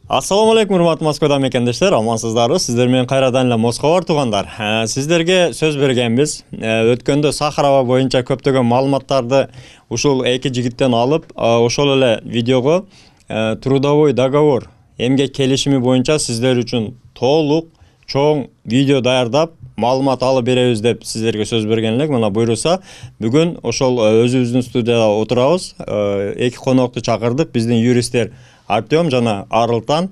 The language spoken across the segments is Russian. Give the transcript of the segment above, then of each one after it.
Ассаламу алейкум, урматтуу Москвадан мекендештер, амансыздарбы? Сиздер менен кайрадан эле Москва бар туугандар. Сиздерге сөз бергенбиз. Өткөндө Сахарова боюнча көптөгөн маалыматтарды ушул эки жигиттен алып, ошол эле видеого трудовой договор, эмгек келишими боюнча сиздер үчүн толук, чоң видео даярдап, маалымат алып беребиз деп сиздерге сөз берген элек. Мына буйруса, бүгүн ошол өзүбүздүн студияда отурабыз. Эки конокту чакырдык, биздин юристтер Артем жана Арлтан.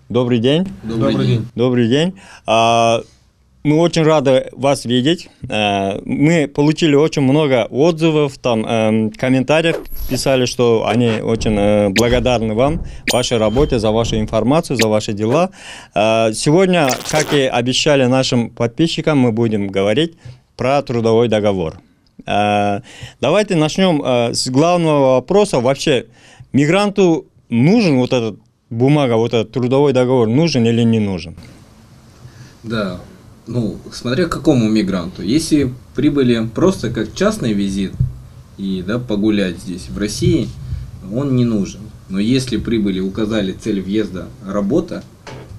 Добрый день. Добрый день. Добрый день. Мы очень рады вас видеть. Мы получили очень много отзывов, там комментариев писали, что они очень благодарны вам, вашей работе, за вашу информацию, за ваши дела. Сегодня, как и обещали нашим подписчикам, мы будем говорить про трудовой договор. Давайте начнем с главного вопроса. Вообще, мигранту нужен вот этот бумага, вот этот трудовой договор, нужен или не нужен? Да, смотря к какому мигранту. Если прибыли просто как частный визит и погулять здесь в России, он не нужен. Но если прибыли, указали цель въезда работа,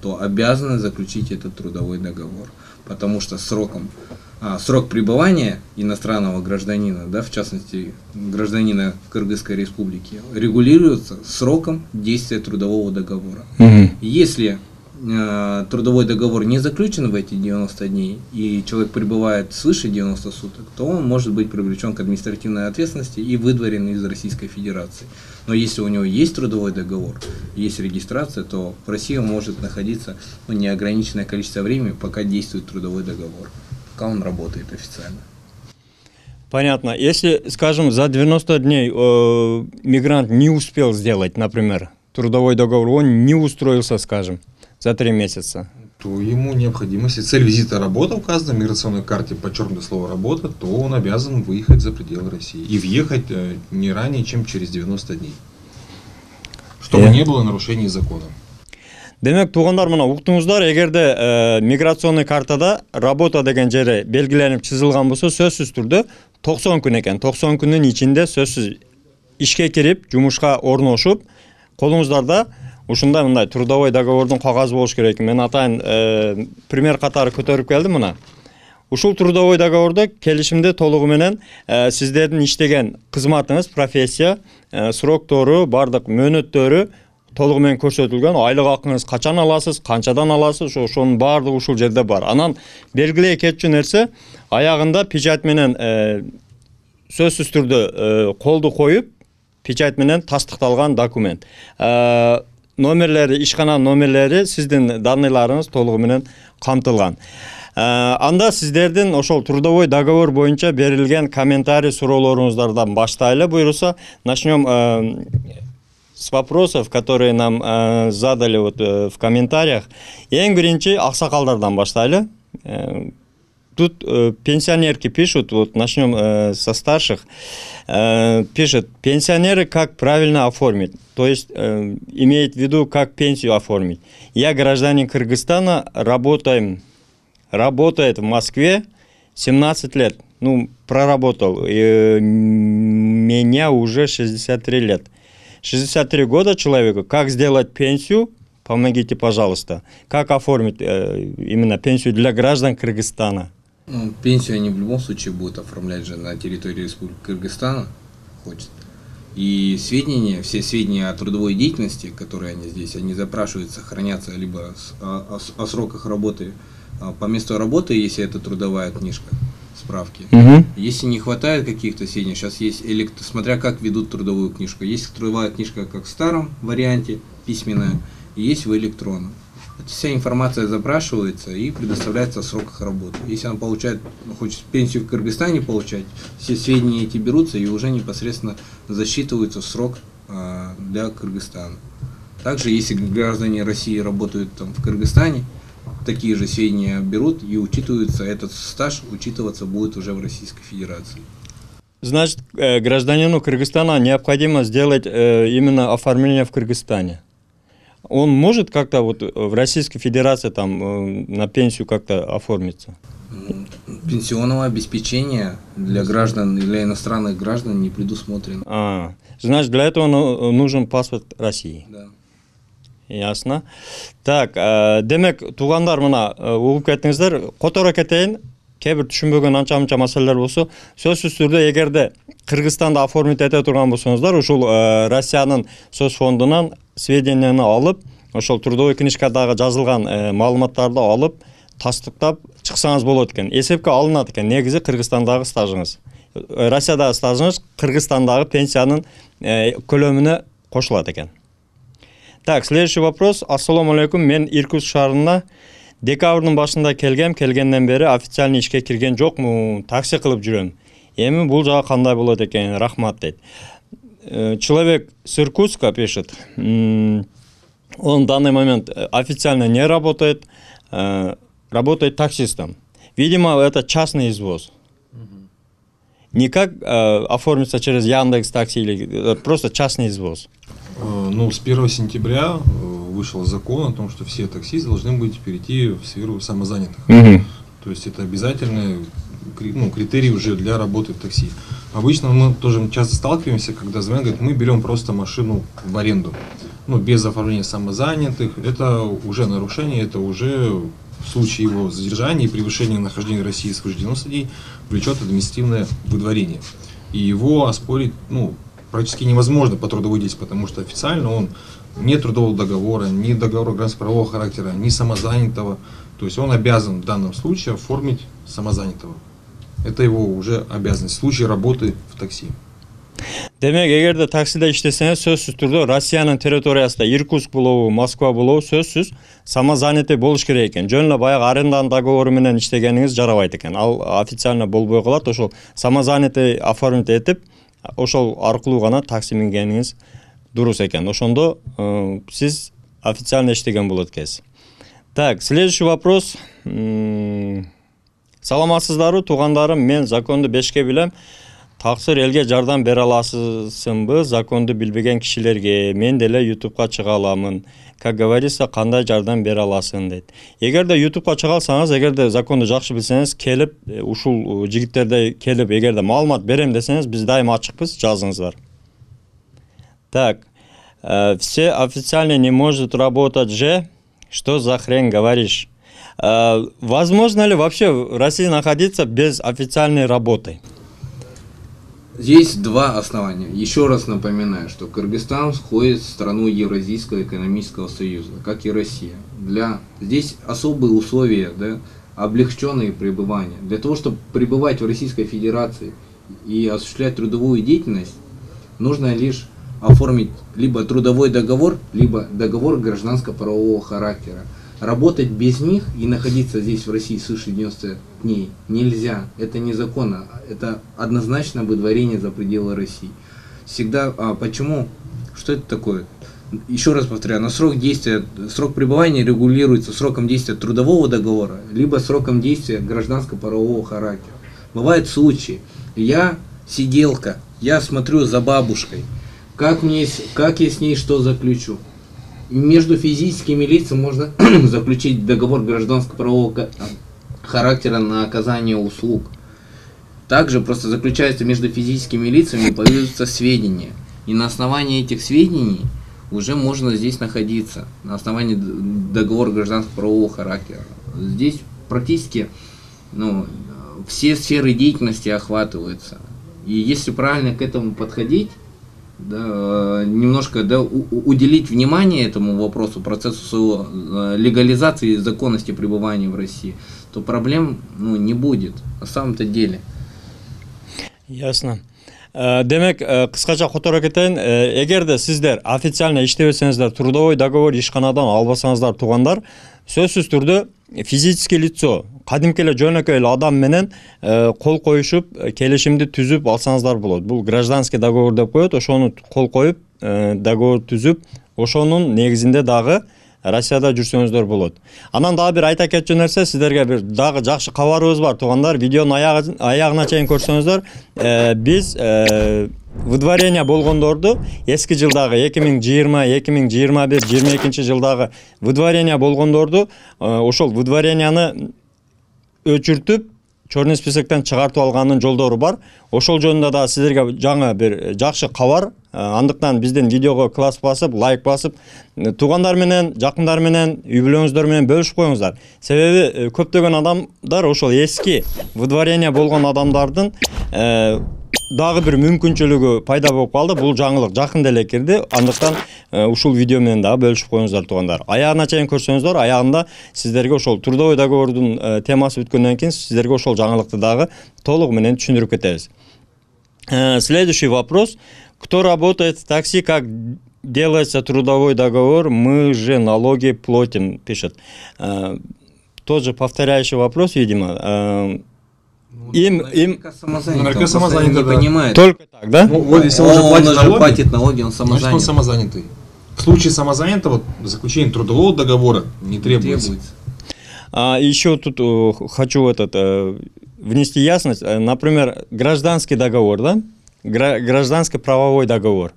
то обязаны заключить этот трудовой договор. Потому что срок пребывания иностранного гражданина, в частности гражданина Кыргызской республики, регулируется сроком действия трудового договора. Если трудовой договор не заключен в эти 90 дней и человек пребывает свыше 90 суток, то он может быть привлечен к административной ответственности и выдворен из Российской Федерации. Но если у него есть трудовой договор, есть регистрация, то в России он может находиться неограниченное количество времени, пока действует трудовой договор, пока он работает официально. Понятно. Если, скажем, за 90 дней мигрант не успел сделать, например, трудовой договор, он не устроился, скажем, за 3 месяца, то ему необходимо, если цель визита работа указана в миграционной карте, подчеркнуто слово работа, то он обязан выехать за пределы России и въехать не ранее, чем через 90 дней, чтобы не было нарушений закона. Демек, туугандар, мына уктуңуздар, эгерде миграционный картада работа деген жери белгиленип чызылган болсо, сөзсүз түрдө 90 күн экен. 90 күнүн ичинде сөзсүз ишке кирип, жумушка орношуп, колуңуздарда ушундай мындай трудовой договордун кагазы болуш керек. Мен атайын пример катары көтөрүп келдим мына. Ушул трудовой договордо келишимде толугу менен сиздердин иштеген кызматыңыз, профессия, сроктору, бардык мөөнөттөрү толугу менен көрсөтүлгөн. Айлык акыңыз качан аласыз, канчадан аласыз, ошонун баардыгы ушул жерде бар. Анан белгилей кетчү нерсе, аягында печать менен сөзсүз түрдө колду коюп, печать менен тастыкталган документ. Номерлери, ишкана номерлери, сиздин данныйларыңыз толугу менен камтылган. Анда сиздердин ошол трудовой договор боюнча берилген комментарий суроолоруңуздардан баштайлы. Буйруса, начнем с вопросов, которые нам задали в комментариях. Эң биринчи аксакалдардан баштайлы. Тут пенсионерки пишут, начнем со старших, пишет: пенсионеры как правильно оформить, то есть имеет в виду, как пенсию оформить. Я гражданин Кыргызстана, работает в Москве 17 лет, проработал, меня уже 63 лет. 63 года человеку, как сделать пенсию, помогите, пожалуйста, как оформить именно пенсию для граждан Кыргызстана? Пенсию они в любом случае будут оформлять же на территории Республики Кыргызстана, и все сведения о трудовой деятельности, которые они здесь, они запрашиваются, хранятся либо о сроках работы по месту работы, если это трудовая книжка, справки. Если не хватает каких-то сведений, сейчас есть, смотря как ведут трудовую книжку, есть трудовая книжка как в старом варианте, письменная, и есть в электронном. Вся информация запрашивается и предоставляется о сроках работы. Если он хочет пенсию в Кыргызстане получать, все сведения эти берутся и уже непосредственно засчитываются в срок для Кыргызстана. Также, если граждане России работают в Кыргызстане, такие же сведения берут и учитываются, этот стаж учитываться будет уже в Российской Федерации. Значит, гражданину Кыргызстана необходимо сделать именно оформление в Кыргызстане. Он может как-то в Российской Федерации на пенсию как-то оформиться? Пенсионного обеспечения для граждан, для иностранных граждан не предусмотрено. Значит, для этого нужен паспорт России. Да. Ясно. Так, демек туугандар мына угуп кеттиңиздер. Которо кетейин. Кээ бир түшүнбөгөн анча-мынча маселелер болсо, сөзсүз түрдө эгерде Кыргызстанда оформить эте турган болсоңуздар, ушул Россиянын сөз фондунан сведенияны алып, ошол трудовой книжкадагы жазылган маалыматтарды алып, тастыктап чыксаңыз болот экен. Эсепке алынат экен негизи Кыргызстандагы стажыңыз. Россиядагы стажыңыз Кыргызстандагы пенсиянын көлөмүнө кошулат экен. Так, следующий вопрос. Ассаламу алейкум. Мен Иркутск шаарына декабрдын башында келгенден бери официальный ишке кирген жокмун, такси кылып жүрөм. Эми бул жагы кандай болот экен? Рахмат дейт. Человек с Иркутска пишет. Он в данный момент официально не работает, работает таксистом. Видимо, это частный извоз. Никак оформиться через Яндекс Такси или просто частный извоз. Ну, с 1 сентября вышел закон о том, что все таксисты должны быть перейти в сферу самозанятых. То есть это обязательный критерий уже для работы в такси. Обычно мы тоже часто сталкиваемся, когда звонят, говорят, мы берем просто машину в аренду. Ну, без оформления самозанятых. Это уже нарушение, это уже в случае его задержания и превышения нахождения в России свыше 90 дней влечет административное выдворение. И его оспорить, практически невозможно по трудовой деятельности, потому что официально он ни трудового договора, ни договора гражданско-правового характера, ни самозанятого. То есть он обязан в данном случае оформить самозанятого. Это его уже обязанность в случае работы в такси. Демек, эгерде таксиде иштесеңиз, сөзсүз түрдө Россиянын территориясында Иркутск болобу, Москва болобу, сөзсүз самозанятый болуш керек экен. Жөн эле баягы аренданын договору менен иштегениңиз жарабайт экен. Ал официально болбой калат. Ошол самозанятый оформить этип, ошол аркылуу гана такси мингениңиз дурус экен. Ошондо сиз официально иштеген болот экенсиз. Так, следующий вопрос. Саламатсыздарбы, туугандарым, мен законду 5ке билем. Таксыр элге жардам бере аласызбы? Законду билбеген кишилерге мен деле YouTube'га чыга аламын. Как говорится, кандай жардам бере аласың дейт. Эгерде YouTube'га чыга алсаңыз, эгерде законду жакшы билсеңиз, келип ушул жигиттерде келип, эгерде маалымат берем десеңиз, биз дайыма ачыкпыз, жазыңыздар. Так, все официально не может работать же. Что за хрень говоришь? Возможно ли вообще в России находиться без официальной работы? Здесь два основания. Еще раз напоминаю, что Кыргызстан входит в страну Евразийского экономического союза, как и Россия. Здесь особые условия, облегченные пребывания. Для того, чтобы пребывать в Российской Федерации и осуществлять трудовую деятельность, нужно лишь оформить либо трудовой договор, либо договор гражданско-правового характера. Работать без них и находиться здесь в России свыше 90 дней нельзя. Это незаконно. Это однозначно выдворение за пределы России. Всегда. Почему? Что это такое? Еще раз повторяю, срок пребывания регулируется сроком действия трудового договора, либо сроком действия гражданско-правового характера. Бывают случаи. Я сиделка, я смотрю за бабушкой. Как я с ней что заключу? Между физическими лицами можно заключить договор гражданско-правового характера на оказание услуг. Также просто заключается между физическими лицами, появляются сведения. И на основании этих сведений уже можно здесь находиться. На основании договора гражданско-правового характера. Здесь практически все сферы деятельности охватываются. И если правильно к этому подходить, немножко уделить внимание этому вопросу, процессу легализации и законности пребывания в России, то проблем не будет на самом-то деле. Ясно. Демек, кыскача которо кетейин, эгерде сиздер официально иштебесеңиздер, трудовой договор ишканадан албасаңыздар, туугандар, сөзсүз түрдө физический лицо, кадимки эле жөнөкөй эле адам менен кол коюшуп, келишимди түзүп алсаңыздар болот. Бул гражданский договор деп коет, ошону кол коюп, договор түзүп, ошонун негизинде дагы Россияда жүрсөңүздөр болот. Анан дагы бир айта кетчү нерсе, сиздерге бир дагы жакшы кабарыбыз бар, туугандар. Видеонун аягына чейин көрсөңүздөр, биз выдворение болгондорду эски жылдагы 2020, 2021, 2022 жылдагы выдворение болгондорду ошол выдворенияны өчүртүп, черный списоктен чыгартып алганын жолдору бар. Ошол жөнүндө да сиздерге жаңы бир жакшы кабар. Андыктан биздин видеого класс басып, лайк басып, туугандар менен, жакындар менен, үй бүлөңүздөр менен бөлүшүп коюңуздар. Себеби көптөгөн адамдар ошол эски выдворение болгон адамдардын дагы бир мүмкүнчүлүгү пайда болуп калды. Бул жаңылык жакында эле кирди. Андыктан ушул видео менен дагы бөлүшүп коюңуздар туугандар. Аягына чейин көрсөңүздөр, аягында сиздерге ошол трудовой договордун темасы бүткөндөн кийин сиздерге ошол жаңылыкты дагы толугу менен түшүндүрүп кетебиз. Следующий вопрос. Кто работает в такси, как делается трудовой договор, мы же налоги платим, пишет. Тот же повторяющий вопрос, видимо. Наверняка Наверняка самозанятый, не да. понимает. Только так, да? Ну, вот если Он он уже уже платит налоги, он значит, самозанят. он самозанятый. В случае самозанятого заключение трудового договора не требуется. Еще тут хочу внести ясность. Например, гражданский договор, да? Гражданский правовой договор.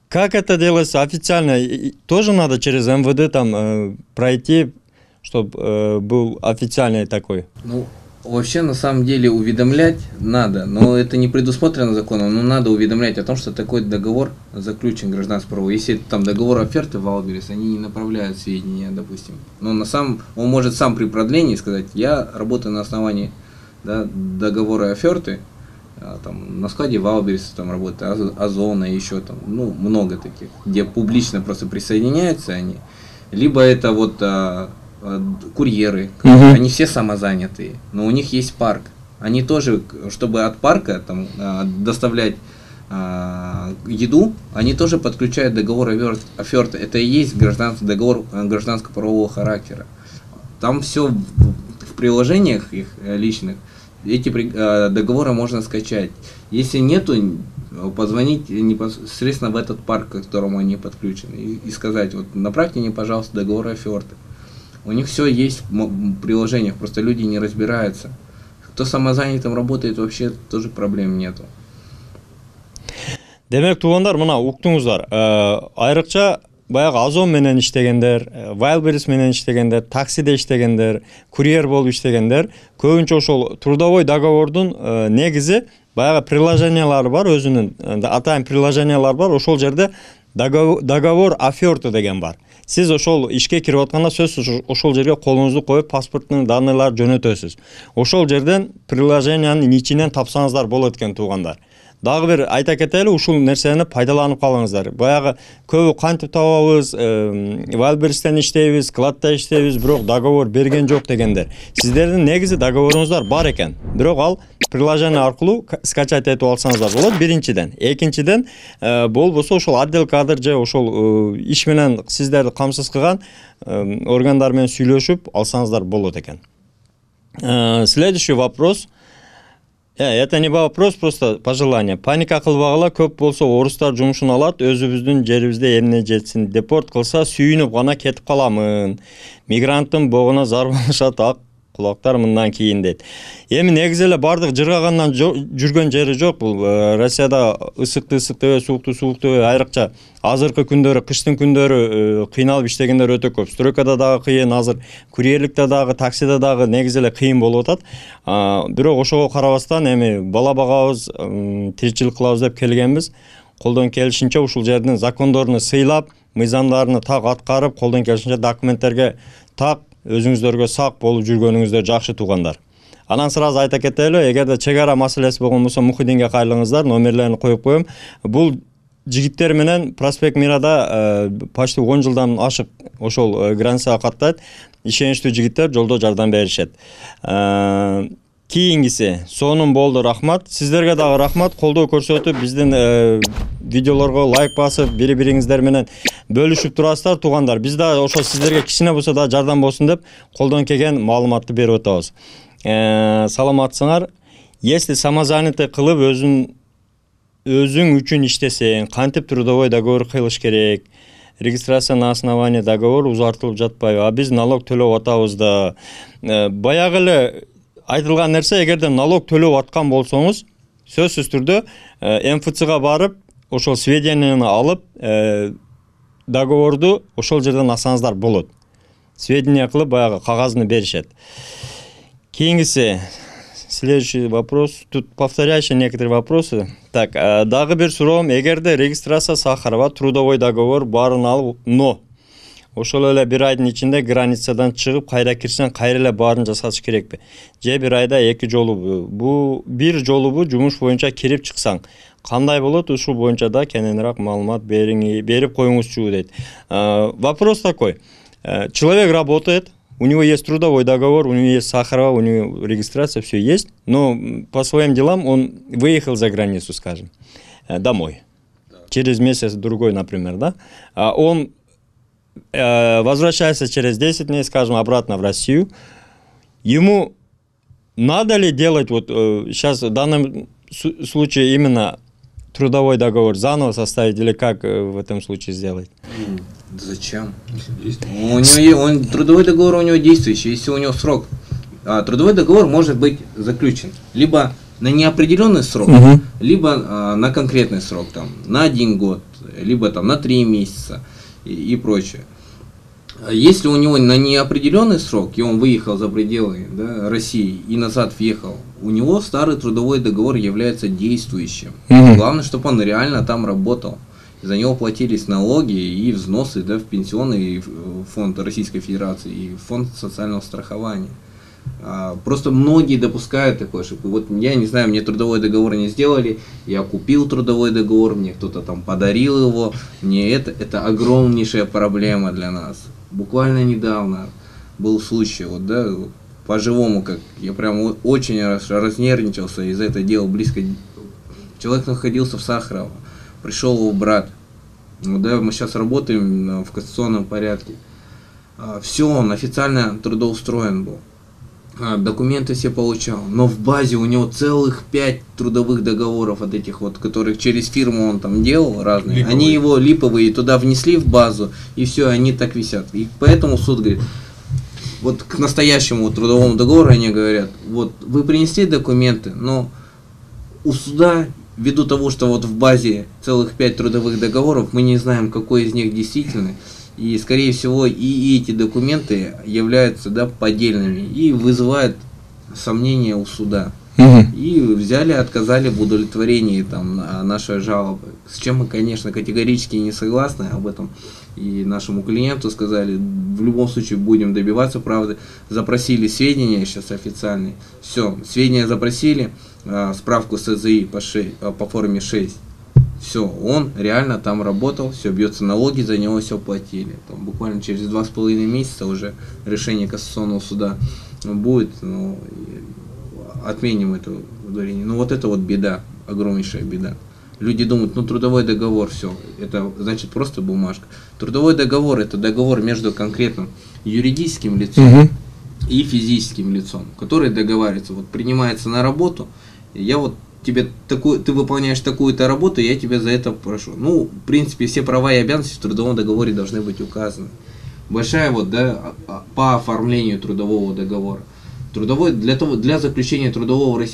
Как это делается официально? Тоже надо через МВД там пройти, чтобы был официальный такой? Ну, вообще, на самом деле, уведомлять надо, но это не предусмотрено законом, но надо уведомлять о том, что такой договор заключен гражданский правовой. Если там договор оферты в Валберес, они не направляют сведения, допустим. Но он может сам при продлении сказать, я работаю на основании, да, договора оферты, там, на складе Валберес там работает, Озона, еще там, ну, много таких, где публично просто присоединяются они. Либо это вот курьеры, они все самозанятые, но у них есть парк. Они тоже, чтобы от парка там доставлять еду, они тоже подключают договор оферты. Это и есть договор гражданского правового характера. Там все в приложениях их личных, эти договоры можно скачать. Если нету, позвонить непосредственно в этот парк, к которому они подключены, и сказать, вот направьте мне, пожалуйста, договор оферты. У них все есть в приложениях, просто люди не разбираются. Кто самозанятым работает, вообще тоже проблем нету. Демек туугандар, мына уктуңуздар. Айрыкча баягы Озон менен иштегендер, Wildberries менен иштегендер, таксиде иштегендер, курьер болуп иштегендер, көбүнчө ошол трудовой договордун негизи баягы приложениялары бар, өзүнүн атайын приложениялары бар. Ошол жерде договор оферты деген бар. Сиз ошол ишке кирип атканда сөзсүз ошол жерге колуңузду коюп паспорттун данныйларын жөнөтөсүз. Ошол жерден приложениянын ичинен тапсаңыздар болот экен туугандар. Дагы бир айта кетели, ушул нерсени пайдаланып калыңыздар. Баягы көбү кантип табабыз, Wildberries'тен иштейбиз, складта иштейбиз, бирок договор берген жок дегендер. Сиздердин негизи договоруңуздар бар экен. Бирок ал приложение аркылуу скачать этип алсаңыздар болот биринчиден. Экинчиден, болбосо ошол отдел кадр же ошол иш менен сиздерди камсыз кылган органдар менен сүйлөшүп алсаңыздар болот экен. Следующий вопрос. Это не вопрос, просто пожелание. Паника кылбагыла, көп болсо орустар жумушун алат, өзүбүздүн жерибизде эмне жетсин. Депорт кылса сүйүнүп гана кетип каламын. Мигранттын богуна зарбалашат, ак кулактар мындан кийин дейт. Эми негизи эле бардык жыргагандан жүргөн жери жок. Бул Россияда ысыкты эбей, суукту эбей, айрыкча азыркы күндөрү, кыштын күндөрү кыйналып иштегендер өтө көп. Стройкада дагы кыйын, азыр курьерликте дагы, таксиде дагы негизи эле кыйын болуп атат. Бирок ошого карабастан эми бала багабыз, тиричилик кылабыз деп келгенбиз. Колдон келишинче ушул жердин закондорун сыйлап, мыйзамдарын так аткарып, колдон келишинче документтерге так өзүңүздөргө сак болуп жүргөнүңүздөр жакшы туугандар. Анан сразу айта кетели, эгерде чек ара маселеси болгон болсо Мухиддинге кайрылыңыздар, номерлерин коюп коем. Бул жигиттер менен Проспект Мирада почти 10 жылдан ашык ошол границага каттайт. Ишеничтүү жигиттер жолдо жардам беришет. Кийингиси сонун болду, рахмат. Сиздерге дагы рахмат, колдоо көрсөтүп, биздин видеолорго лайк басып, бири-бириңиздер менен бөлүшүп турасыздар туугандар. Биз да ошол сиздерге кичине болсо да жардам болсун деп колдон келген маалыматты берип атабыз. Саламатсыңар. Если самозанятый кылып өзүң үчүн иштесең, кантип трудовой договор кылыш керек? Регистрация на основании договора узартылып жатпайбы? А биз налог төлөп атабыз да. Баягы эле айтылган нерсе, эгерде налог төлөп аткан болсоңуз, сөзсүз түрдө МФЦга барып, ошол сведенияны алып, договорду ошол жерден алсаңыздар болот. Сведения кылып баягы кагазын беришет. Кийингиси, Следующий вопрос. Тут повторяющие некоторые вопросы. Так, дагы бир суроом, эгерде регистрация Сахарова трудовой договор барын алып, но ошол эле бир айдын ичинде границадан чыгып кайра кирсең кайра эле баарын жасатыш керекпи? Же бир айда эки жолубу? Бу бир жолубу жумуш боюнча кирип чыксаң кандай болот? Ушул боюнча да кененирээк маалымат берип коюңузчу дейт. Вопрос такой. Человек работает, у него есть трудовой договор, у него есть Сахарова, у него регистрация, все есть, но по своим делам он выехал за границу, скажем, домой. Через месяц-другой, например, да? Он возвращается через 10 дней, скажем, обратно в Россию. Ему надо ли делать, вот сейчас в данном случае именно трудовой договор заново составить или как в этом случае сделать? Зачем? Трудовой договор у него действующий, если у него срок. Трудовой договор может быть заключен либо на неопределенный срок, либо на конкретный срок, там, на 1 год, либо там, на 3 месяца и прочее. Если у него на неопределенный срок, и он выехал за пределы, да, России и назад въехал, у него старый трудовой договор является действующим. Главное, чтобы он реально там работал. За него платились налоги и взносы, да, в пенсионный фонд Российской Федерации и фонд социального страхования. Просто многие допускают такой ошибку. Вот я не знаю, мне трудовой договор не сделали, я купил трудовой договор, мне кто-то там подарил его. Мне это огромнейшая проблема для нас. Буквально недавно был случай, вот, да, по-живому, как я прям очень разнервничался из-за этого дела близко. Человек находился в Сахарово, пришел его брат. Ну, да, мы сейчас работаем в кассационном порядке. Все, он официально трудоустроен был. Документы все получал, но в базе у него целых 5 трудовых договоров от этих вот, которых через фирму он там делал разные. Липовые. Они его липовые туда внесли в базу, и все, они так висят. И поэтому суд говорит, вот к настоящему трудовому договору они говорят, вот вы принесли документы, но у суда, ввиду того, что вот в базе целых 5 трудовых договоров, мы не знаем, какой из них действительный. И, скорее всего, и эти документы являются, да, поддельными и вызывают сомнения у суда. И взяли, отказали в удовлетворении там, нашей жалобы. С чем мы, конечно, категорически не согласны об этом. И нашему клиенту сказали, в любом случае будем добиваться правды. Запросили сведения сейчас официальные. Все, сведения запросили, справку СЗИ по форме 6. Все, он реально там работал, все, бьется налоги, за него все платили. Там, буквально через 2,5 месяца уже решение кассационного суда будет, ну, отменим это удаление. Ну вот это вот беда, огромнейшая беда. Люди думают, ну трудовой договор, все, это значит просто бумажка. Трудовой договор — это договор между конкретным юридическим лицом и физическим лицом, который договаривается, вот принимается на работу, я вот ты выполняешь такую-то работу, я тебя за это прошу. Ну, в принципе, все права и обязанности в трудовом договоре должны быть указаны. Большая вот, да, по оформлению трудового договора. Для заключения трудового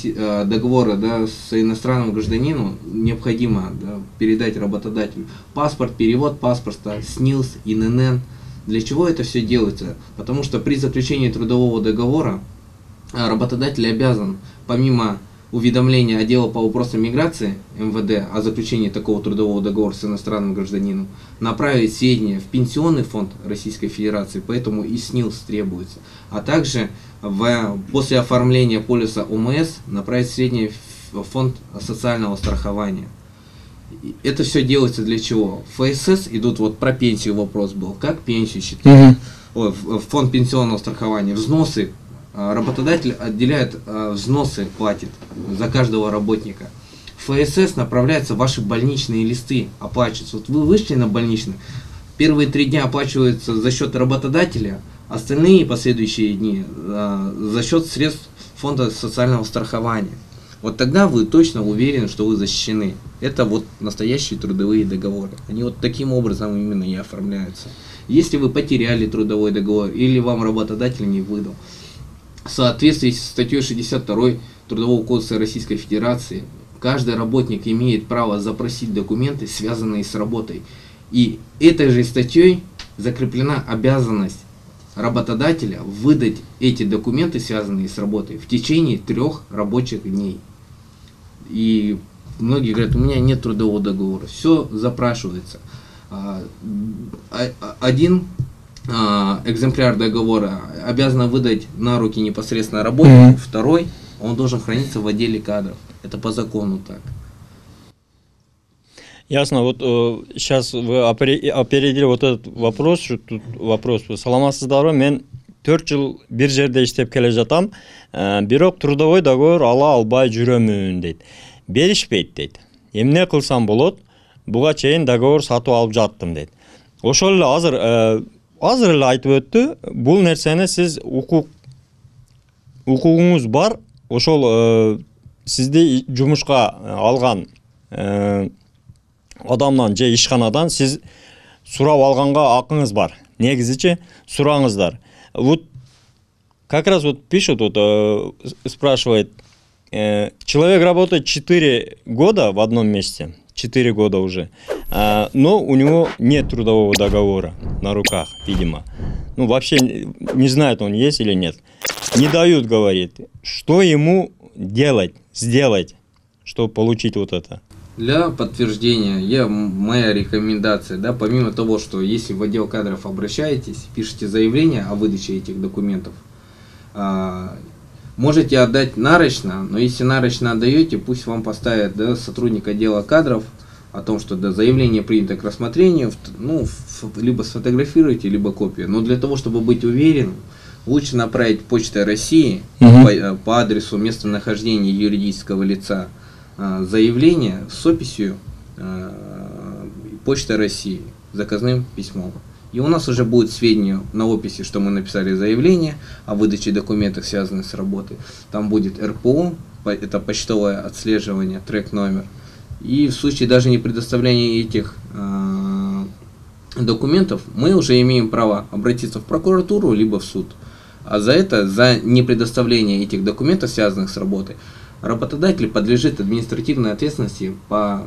договора, да, с иностранным гражданином необходимо, да, передать работодателю паспорт, перевод паспорта, СНИЛС, ИНН. Для чего это все делается? Потому что при заключении трудового договора работодатель обязан, помимо уведомления отдела по вопросам миграции МВД о заключении такого трудового договора с иностранным гражданином, направить сведения в Пенсионный фонд Российской Федерации, поэтому и СНИЛС требуется, а также после оформления полиса ОМС направить сведения в фонд социального страхования. Это все делается для чего? В ФСС идут, вот про пенсию вопрос был, как пенсию считать, в фонд пенсионного страхования, взносы. Работодатель отделяет взносы, платит за каждого работника. В ФСС направляются ваши больничные листы, оплачиваются. Вот вы вышли на больничный, первые 3 дня оплачиваются за счет работодателя, остальные последующие дни за счет средств фонда социального страхования. Вот тогда вы точно уверены, что вы защищены. Это вот настоящие трудовые договоры. Они вот таким образом именно и оформляются. Если вы потеряли трудовой договор или вам работодатель не выдал, в соответствии с статьей 62 Трудового кодекса Российской Федерации, каждый работник имеет право запросить документы, связанные с работой. И этой же статьей закреплена обязанность работодателя выдать эти документы, связанные с работой, в течение 3 рабочих дней. И многие говорят, у меня нет трудового договора. Все запрашивается. Один экземпляр договора обязан выдать на руки непосредственно работнику, второй он должен храниться в отделе кадров. Это по закону так. Ясно, вот сейчас вы опередили вот этот вопрос, что тут вопрос. Саламатсыздарбы, мен 4 жыл бир жерде иштеп келе жатам, бирок трудовой договор ала албай жүрөмүн дейт. Беришпейт дейт. Эмне кылсам болот? Буга чейин договор сатып алып жаттым дейт. Ошол эле азыр эле айтып өттү. Бул нерсени сиз укугуңуз бар, ошол сизди жумушка алган адамдан же ишканадан сиз сурап алганга акыңыз бар. Негизичи сураңыздар. Вот как раз вот пишут, вот спрашивает, человек работает 4 года в одном месте, 4 года уже, но у него нет трудового договора на руках, видимо. Ну, вообще не знает, он есть или нет. Не дают, говорит. Что ему сделать, чтобы получить вот это? Для подтверждения, моя рекомендация, да, помимо того, что если в отдел кадров обращаетесь, пишите заявление о выдаче этих документов, можете отдать нарочно, но если нарочно отдаете, пусть вам поставят, да, сотрудник отдела кадров о том, что, да, заявление принято к рассмотрению, ну, либо сфотографируйте, либо копию. Но для того, чтобы быть уверенным, лучше направить Почтой России по адресу местонахождения юридического лица заявление с описью Почта России, заказным письмом. И у нас уже будет сведения на описи, что мы написали заявление о выдаче документов, связанных с работой. Там будет РПО, это почтовое отслеживание, трек-номер. И в случае даже не предоставления этих документов, мы уже имеем право обратиться в прокуратуру, либо в суд. А за непредоставление этих документов, связанных с работой, работодатель подлежит административной ответственности по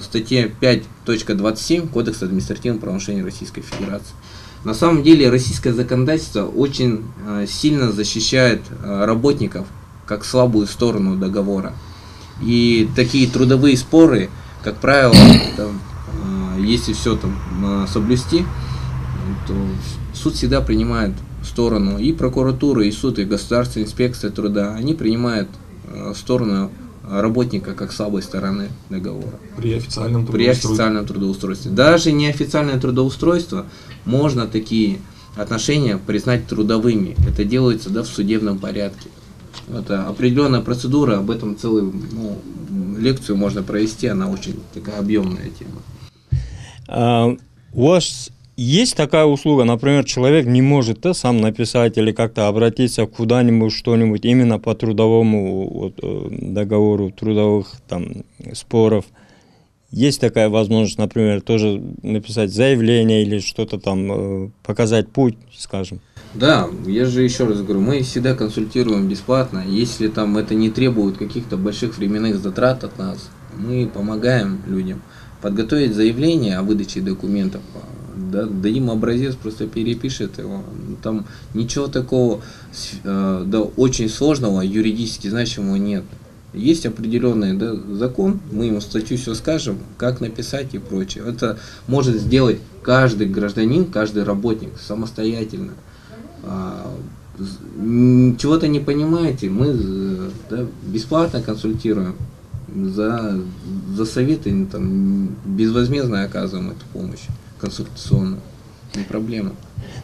статье 5.27 Кодекса административных правонарушений Российской Федерации. На самом деле российское законодательство очень сильно защищает работников как слабую сторону договора. И такие трудовые споры, как правило, если все там соблюсти, то суд всегда принимает сторону, и прокуратура, и суд, и государственная инспекция труда, они принимают сторону работника как слабой стороны договора. При официальном трудоустройстве. Даже неофициальное трудоустройство можно такие отношения признать трудовыми. Это делается, да, в судебном порядке. Это определенная процедура, об этом целую лекцию можно провести, она очень такая объемная тема. У вас есть такая услуга, например, человек не может сам написать или как-то обратиться куда-нибудь, что-нибудь именно по трудовому договору, трудовых там споров. Есть такая возможность, например, тоже написать заявление или что-то там, показать путь, скажем. Да, я же еще раз говорю, мы всегда консультируем бесплатно. Если там это не требует каких-то больших временных затрат от нас, мы помогаем людям подготовить заявление о выдаче документов. Да, дадим образец, просто перепишет его. Там ничего такого, да, очень сложного, юридически значимого нет. Есть определенный, да, закон, мы ему статью все скажем, как написать и прочее. Это может сделать каждый гражданин, каждый работник самостоятельно. Чего-то не понимаете, мы, да, бесплатно консультируем. За советы там, безвозмездно оказываем эту помощь консультационную. Не проблема.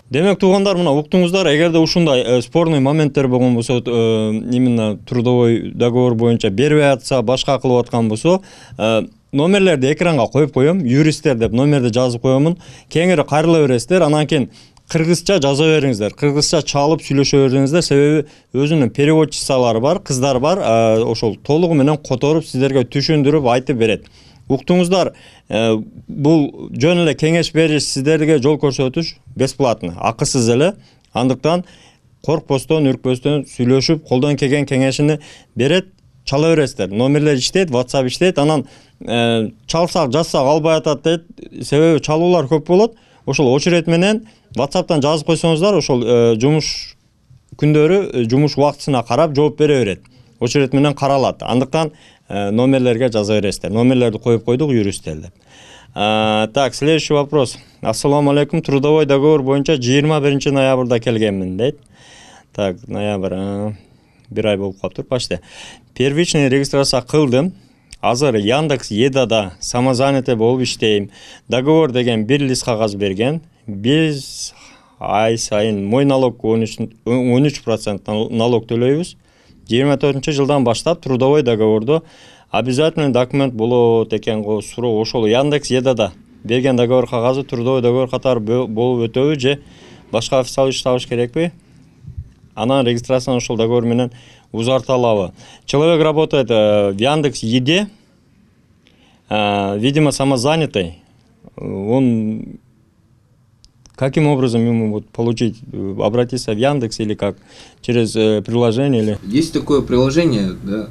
Демек, туугандар, мына уктуңуздар, эгерде ушундай спорный моменттер болгон болсо, именно трудовой договор боюнча бербей атса, башка кылып аткан болсо, номерлерди экранга коюп коем, юристтер деп номерди жазып коемун. Кеңири кайрыла бересиздер, анан кийин кыргызча жаза бериңиздер, кыргызча чалып сүйлөшө бериңиздер, себеби өзүнүн переводчицалары бар, кыздар бар, ошол толугу менен которуп сиздерге түшүндүрүп айтып берет. Уктуңуздар, бул жөн эле кеңеш бериш, сиздерге жол көрсөтүш бесплатно, акысыз эле. Андыктан коркпостон, үркпөстөн сүйлөшүп, колдон келген кеңешини берет, чала бересиздер. Номерлер иштейт, WhatsApp иштейт, анан чалсак, жазсак албай атат дейт, себеби чалуулар көп болот. ошол очередь менен WhatsApp'тан жазып койсоңуздар, ошол жумуш күндөрү жумуш убактысына карап жооп бере берет. Очередь менен каралат. Андыктан номерлерге жаза бересиздер. Номерлерди коюп койдук юристтер деп. Так, следующий вопрос. Ассаламу алейкум. Трудовой договор боюнча 21 ноябрда келгенмин дейт. Так, ноябрь, бир ай болуп калыптыр почти. Первичный регистрация кылдым. Азыр Яндекс Едада самозанятый болуп иштейм. Договор деген бир лист кагаз берген. Биз ай сайын мой налог 13% налог төлөйбүз. 24-жылдан баштап трудовой договорду обязательный документ болот экен го суроо. Ошол Яндекс Едада берген договор кагазы трудовой договор катары болуп өтөбү же башка официалдуу иш табыш керекпи? Анан регистрацияны ошол договор менен узарта алабы? Человек работает в Яндекс Еде, видимо, самозанятый. Он каким образом ему вот получить, обратиться в Яндекс или как? Через приложение или? Есть такое приложение, да,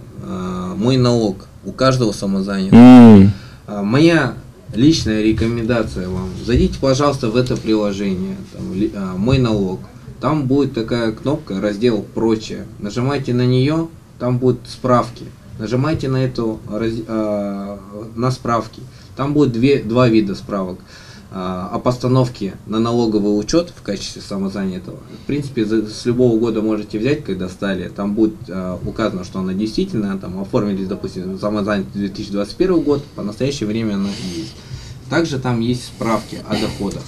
«Мой налог». У каждого самозанятого. Моя личная рекомендация вам: зайдите, пожалуйста, в это приложение, там, «Мой налог». Там будет такая кнопка, раздел «Прочее». Нажимайте на нее, там будут справки. Нажимайте на эту, на справки. Там будет два вида справок. О постановке на налоговый учет в качестве самозанятого. В принципе, с любого года можете взять, когда стали. Там будет указано, что она действительно, там оформились, допустим, самозанятый 2021 год, по настоящее время она есть. Также там есть справки о доходах,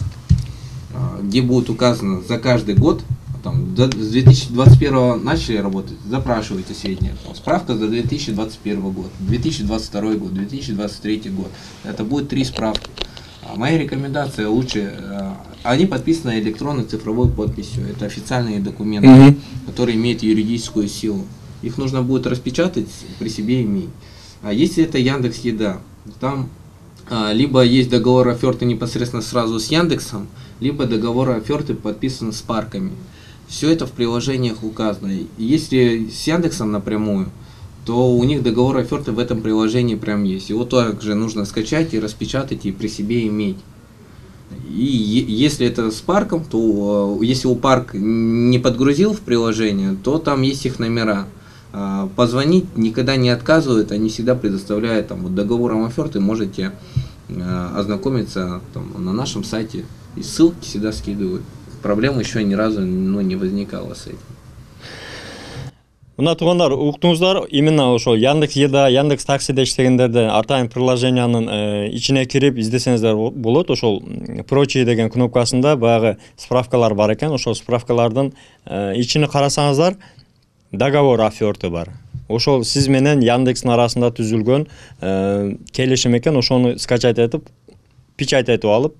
где будет указано за каждый год. Там, с 2021 начали работать, запрашивайте среднее. Справка за 2021 год, 2022 год, 2023 год. Это будет 3 справки. Моя рекомендация: лучше, они подписаны электронной цифровой подписью. Это официальные документы, которые имеют юридическую силу. Их нужно будет распечатать, при себе иметь. А если это Яндекс Еда, там либо есть договор оферты непосредственно сразу с Яндексом, либо договор оферты подписаны с парками. Все это в приложениях указано. Если с Яндексом напрямую, то у них договор оферты в этом приложении прям есть. Его также нужно скачать и распечатать и при себе иметь. И если это с парком, то если у парк не подгрузил в приложение, то там есть их номера. Позвонить никогда не отказывают, они всегда предоставляют там, вот, договором оферты, можете ознакомиться там, на нашем сайте. И ссылки всегда скидывают. Проблем еще ни разу не возникало с этим. Мына туугандар, уктуңуздар, именно ошол Яндекс Еда, Яндекс Таксиде иштегендерде атайын приложениянын ичине кирип издесеңиздер болот. Ошол прочие деген кнопкасында баягы справкалар бар экен. Ошол справкалардын ичине карасаңыздар, договор оферты бар. Ошол сиз менен Яндекстин арасында түзүлгөн келишим экен. Ошону скачать этип, печать этип алып,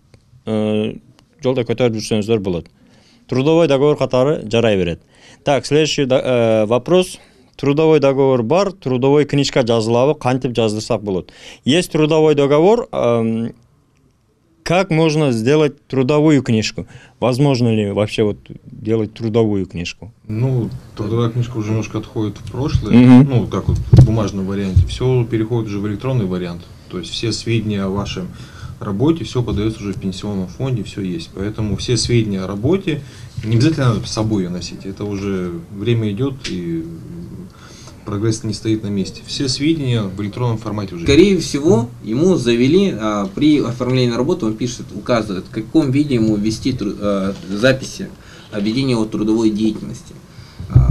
жолдо көтөрүп жүрсөңүздөр болот. Трудовой договор катары жарай берет. Так, следующий вопрос. Трудовой договор бар, трудовой книжка жазылабы, кантип жаздырсак болот? Есть трудовой договор, как можно сделать трудовую книжку? Возможно ли вообще вот делать трудовую книжку? Ну, трудовая книжка уже немножко отходит в прошлое, ну, так вот, в бумажном варианте. Все переходит уже в электронный вариант. То есть все сведения о вашем работе, все подается уже в пенсионном фонде, все есть. Поэтому все сведения о работе не обязательно надо с собой ее носить. Это уже время идет, и прогресс не стоит на месте. Все сведения в электронном формате уже. Скорее всего, ему завели, при оформлении работы он пишет, указывает, в каком виде ему ввести записи о ведении его трудовой деятельности.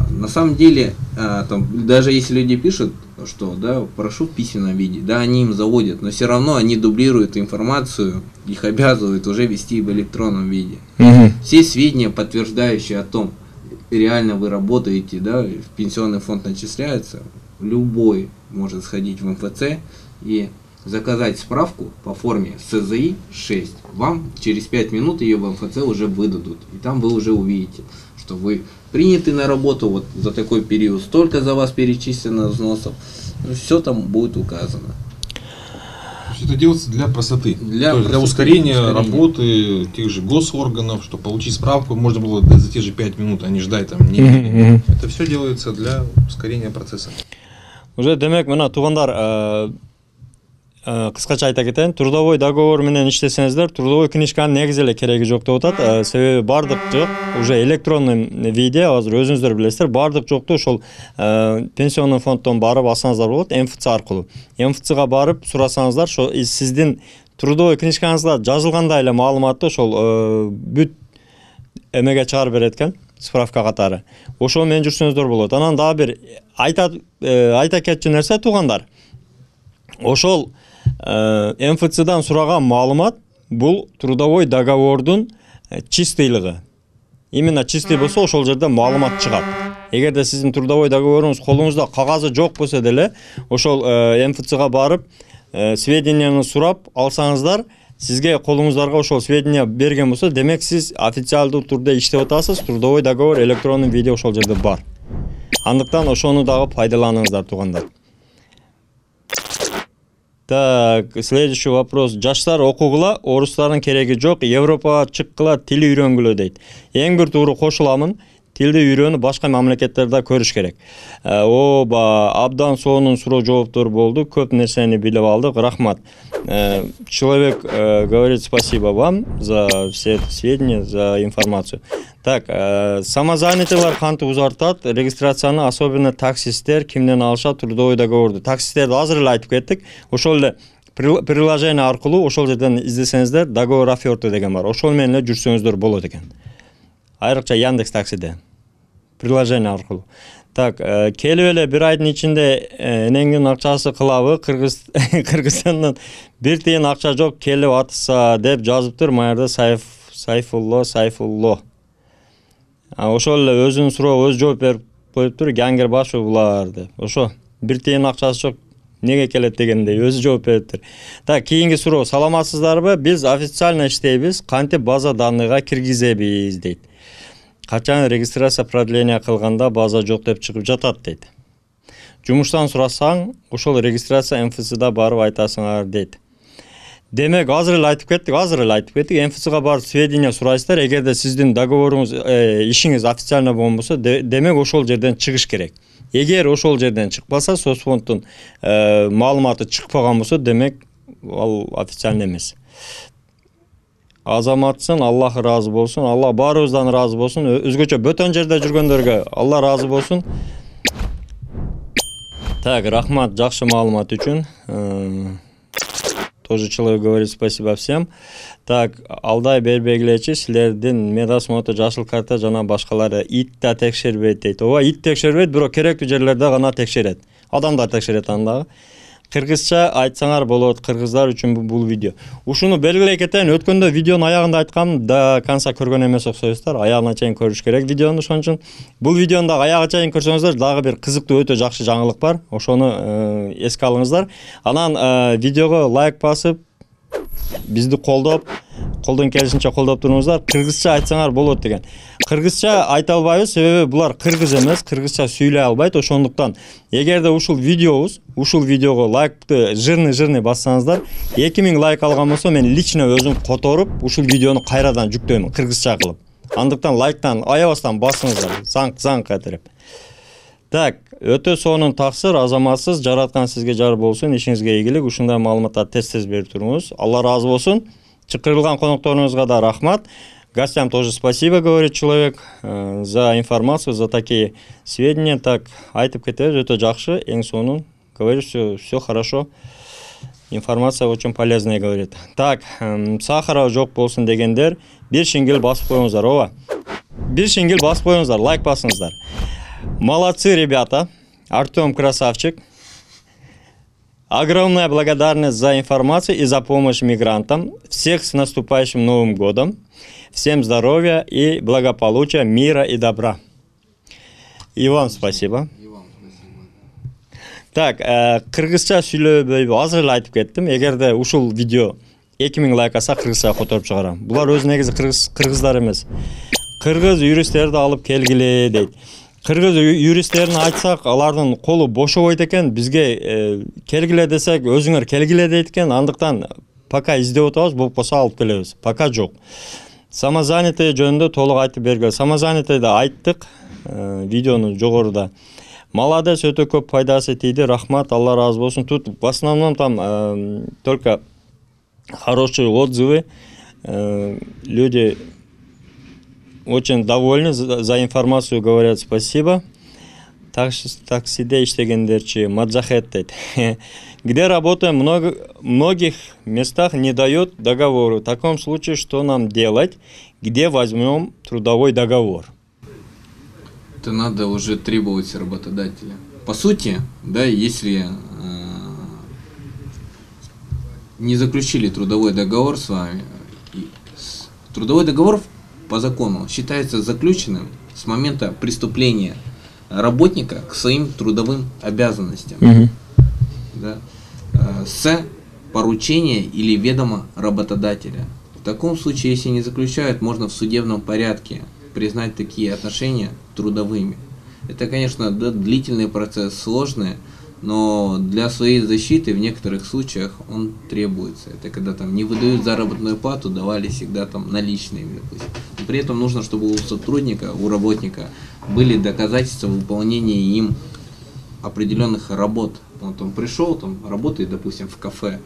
На самом деле, там, даже если люди пишут, что да, прошу в письменном виде, да, они им заводят, но все равно они дублируют информацию, их обязывают уже вести в электронном виде. Все сведения, подтверждающие о том, реально вы работаете, да, в пенсионный фонд начисляется, любой может сходить в МФЦ и заказать справку по форме СЗИ 6. Вам через 5 минут ее в МФЦ уже выдадут, и там вы уже увидите, что вы приняты на работу вот за такой период, столько за вас перечислено взносов, все там будет указано. Это делается для простоты, для ускорения работы тех же госорганов, чтобы получить справку можно было за те же 5 минут, а не ждать там недели. Это все делается для ускорения процесса. Уже демек мына туугандар, кыскача айта кетейин, трудовой договор менен иштесеңиздер, трудовой книжканын негизи эле кереги жок деп атат. Себеби бардык жок, уже электронный виде, азыр өзүңүздөр билесиздер, бардык жокту ошол пенсионный фонддон барып алсаңыздар болот, МФЦ аркылуу. МФЦга барып сурасаңыздар, ошо сиздин трудовой книжкаңызда жазылгандай эле маалыматты ошол бүт эмеге чыгарып берет экен, справка катары. Ошол менен жүрсөңүздөр болот. Анан дагы бир айта кетчү нерсе, туугандар. Ошол МФЦдан сураган маалымат бул трудовой договордун чистыйлыгы. Именно чистый болсо ошол жерде маалымат чыгат. Эгерде сиздин трудовой договоруңуз колуңузда кагазы жок болсо деле, ошол МФЦга барып сведенияны сурап алсаңыздар, сизге колуңуздарга ошол сведения берген болсо, демек сиз официалдуу турда иштеп атасыз, трудовой договор электронный виде ошол жерде бар. Андыктан ошону дагы пайдаланыңыздар, туугандар. Так, следующий вопрос. Жаштар окугула, орустардын кереги жок, Европага чыккыла, тили үйрөнгүлө дейт. Эң бир туура кошуламын. Тилди үйрөнүп башка мамлекеттерде көрүш керек. Оба, абдан сонун суроо жооптор болду. Көп нерсени билип алдык. Рахмат. Человек говорит спасибо вам за все эти сведения, за информацию. Так, самозанятыйлар кантип узартат регистрацияны, особенно таксисттер кимден алышат трудовой договорду. Таксисттерди азыр эле айтып кеттик. Ошол эле приложение аркылуу ошол жерден издесеңиздер, договор оферта деген бар. Ошол менен эле жүрсөңүздөр болот экен. Айрыкча Яндекс Таксиде. Приложение аркылуу. Так, келип эле бир айдын ичинде энеңдин акчасы кылабы, Кыргызстандан 1 тиын акча жок, келип атса деп жазыптыр. Маярда Сайфулло. Ошол эле өзүнүн суроо өз жооп берип коюптур, Гангер Башев булар деп. Ошо 1 тиын акчасы жок, неге келет дегендей өзү жооп бериптир. Так, кийинки суроо. Саламатсыздарбы? Биз официально иштейбиз, кантип база данныйга киргизебиз дейт. Качан регистрация продление кылганда база жок деп чыгып жатат дейт. Жумуштан сурасаң, ошол регистрация МФЦда барып айтасыңар дейт. Демек, азыр эле айтып кеттик, МФЦга барып сведения сурайсыздар, эгерде сиздин договоруңуз, ишиңиз официально болбосо, демек ошол жерден чыгыш керек. Эгер ошол жерден чыкпаса, соцфонддун маалыматы чыкпаган болсо, демек ал официально эмес. Азаматсың, Аллах разы болсун, Аллах баарыбыздан разы болсун, өзгөчө бөтөн жерде жүргөндөргө Алла разы болсун. Так, рахмат жакшы маалымат үчүн. Тоже человек говорит спасибо всем. Так, Алдай бербегилечи, силердин медосмотр, жашыл карта жана башкалары ит да текшербейт дейт. Ооба, ит текшербейт, бирок керектүү жерлерде гана текшерет. Адамдар текшерет андагы. Кыргызча айтсаңар болот, кыргыздар үчүн бул видео. Ушуну белгилей кетейин, өткөндө видеонун аягында айткам, да конца көргөн эмес окшойсуздар. Аягына чейин көрүш керек видеону, ошон үчүн бул видеону дагы аяга чейин көрсөңүздөр, дагы бир кызыктуу, өтө жакшы жаңылык бар. Ошону эске алыңыздар. Анан видеого лайк басып, бизди колдон келишинче колдоп туруңуздар. Кыргызча айтсаңар болот деген. Кыргызча айта албайбыз, себеби булар кыргыз эмес, кыргызча сүйлөй албайт. Ошондуктан, эгерде ушул видеого лайкты жырный бассаңыздар, 2000 лайк алган болсо, мен лично өзүм которуп, ушул видеону кайрадан жүктөймүн кыргызча кылып. Андыктан лайктан аябастан басыңыздар, заң кайтырып. Так, өтө сонун таксыр, азаматсыз, жараткан сизге жар болсун, ишиңизге ийгилик, ушундай маалыматтарды тез берип туруңуз. Алла разы болсун. Чакырылган конокторуңузга да рахмат. Гостям тоже спасибо, говорит человек, за информацию, за такие сведения. Так, айтып кетебиз, өтө жакшы, эң сонун. Говорит, все хорошо. Информация очень полезная, говорит. Так, сахара жок болсун дегендер, бир шиңгел басып коюңуздар, ооба. Бир шиңгел басып коюңуздар, лайк басыңыздар. Молодцы, ребята. Артем красавчик. Огромная благодарность за информацию и за помощь мигрантам. Всех с наступающим Новым годом. Всем здоровья и благополучия, мира и добра. И вам спасибо. Так, кыргызча сүйлөбөйбү, азыр эле айтып кеттим. Эгерде ушул видео 2000 лайк алса, кыргызча которуп чыгарам. Булар өзү негизи кыргыздар эмес. Кыргыз юристтерди алып келгиле дейт. Кыргыз юристтерин айтсак, алардын колу бошобойт экен, бизге келгиле десек, өзүңөр келгиле дейт экен. Андыктан пока издеп атабыз, болбосо алып келебиз. Пока жок. Самозанятый жөнүндө толук айтып бергиле. Самозанятыйды айттык, видеону жогоруда Молодец, өтө көп пайдасы тиді, рахмат, Алла разы болсын. Тут в основном там только хорошие отзывы, люди очень довольны за информацию, говорят спасибо. Таксиде иштегендерчи, маджахет дейт. Где работаем, в многих местах не дает договору. В таком случае, что нам делать? Где возьмем трудовой договор? Это надо уже требовать с работодателя. По сути, да, если не заключили трудовой договор с вами, трудовой договор по закону считается заключенным с момента преступления работника к своим трудовым обязанностям, да, с поручения или ведома работодателя. В таком случае, если не заключают, можно в судебном порядке признать такие отношения трудовыми. Это, конечно, да, длительный процесс, сложный, но для своей защиты в некоторых случаях он требуется. Это когда там не выдают заработную плату, давали всегда там наличные, допустим. Но при этом нужно, чтобы у сотрудника, у работника были доказательства выполнения им определенных работ. Вот он пришел, там работает, допустим, в кафе,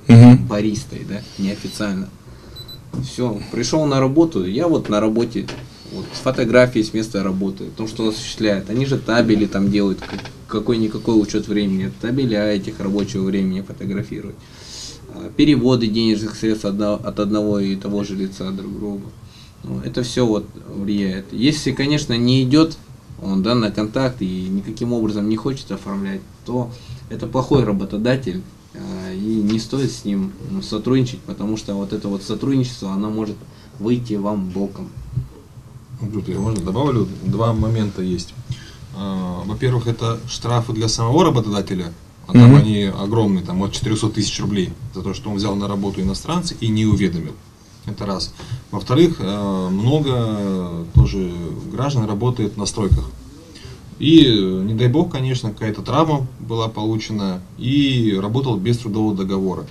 баристой, да, неофициально. Все, пришел на работу, я вот на работе, вот, с фотографией с места работы, то, что осуществляет. Они же табели там делают, какой-никакой учет времени, табеля этих рабочего времени фотографируют. Переводы денежных средств от одного и того же лица друг к другу. Ну, это все вот влияет. Если, конечно, не идет он, да, на контакт и никаким образом не хочет оформлять, то это плохой работодатель, и не стоит с ним сотрудничать, потому что вот это вот сотрудничество, оно может выйти вам боком. Тут я, можно, добавлю, два момента есть. Во-первых, это штрафы для самого работодателя, а там они огромные, там от 400 тысяч рублей за то, что он взял на работу иностранца и не уведомил. Это раз. Во-вторых, много тоже граждан работает на стройках. И, не дай бог, конечно, какая-то травма была получена и работал без трудового договора.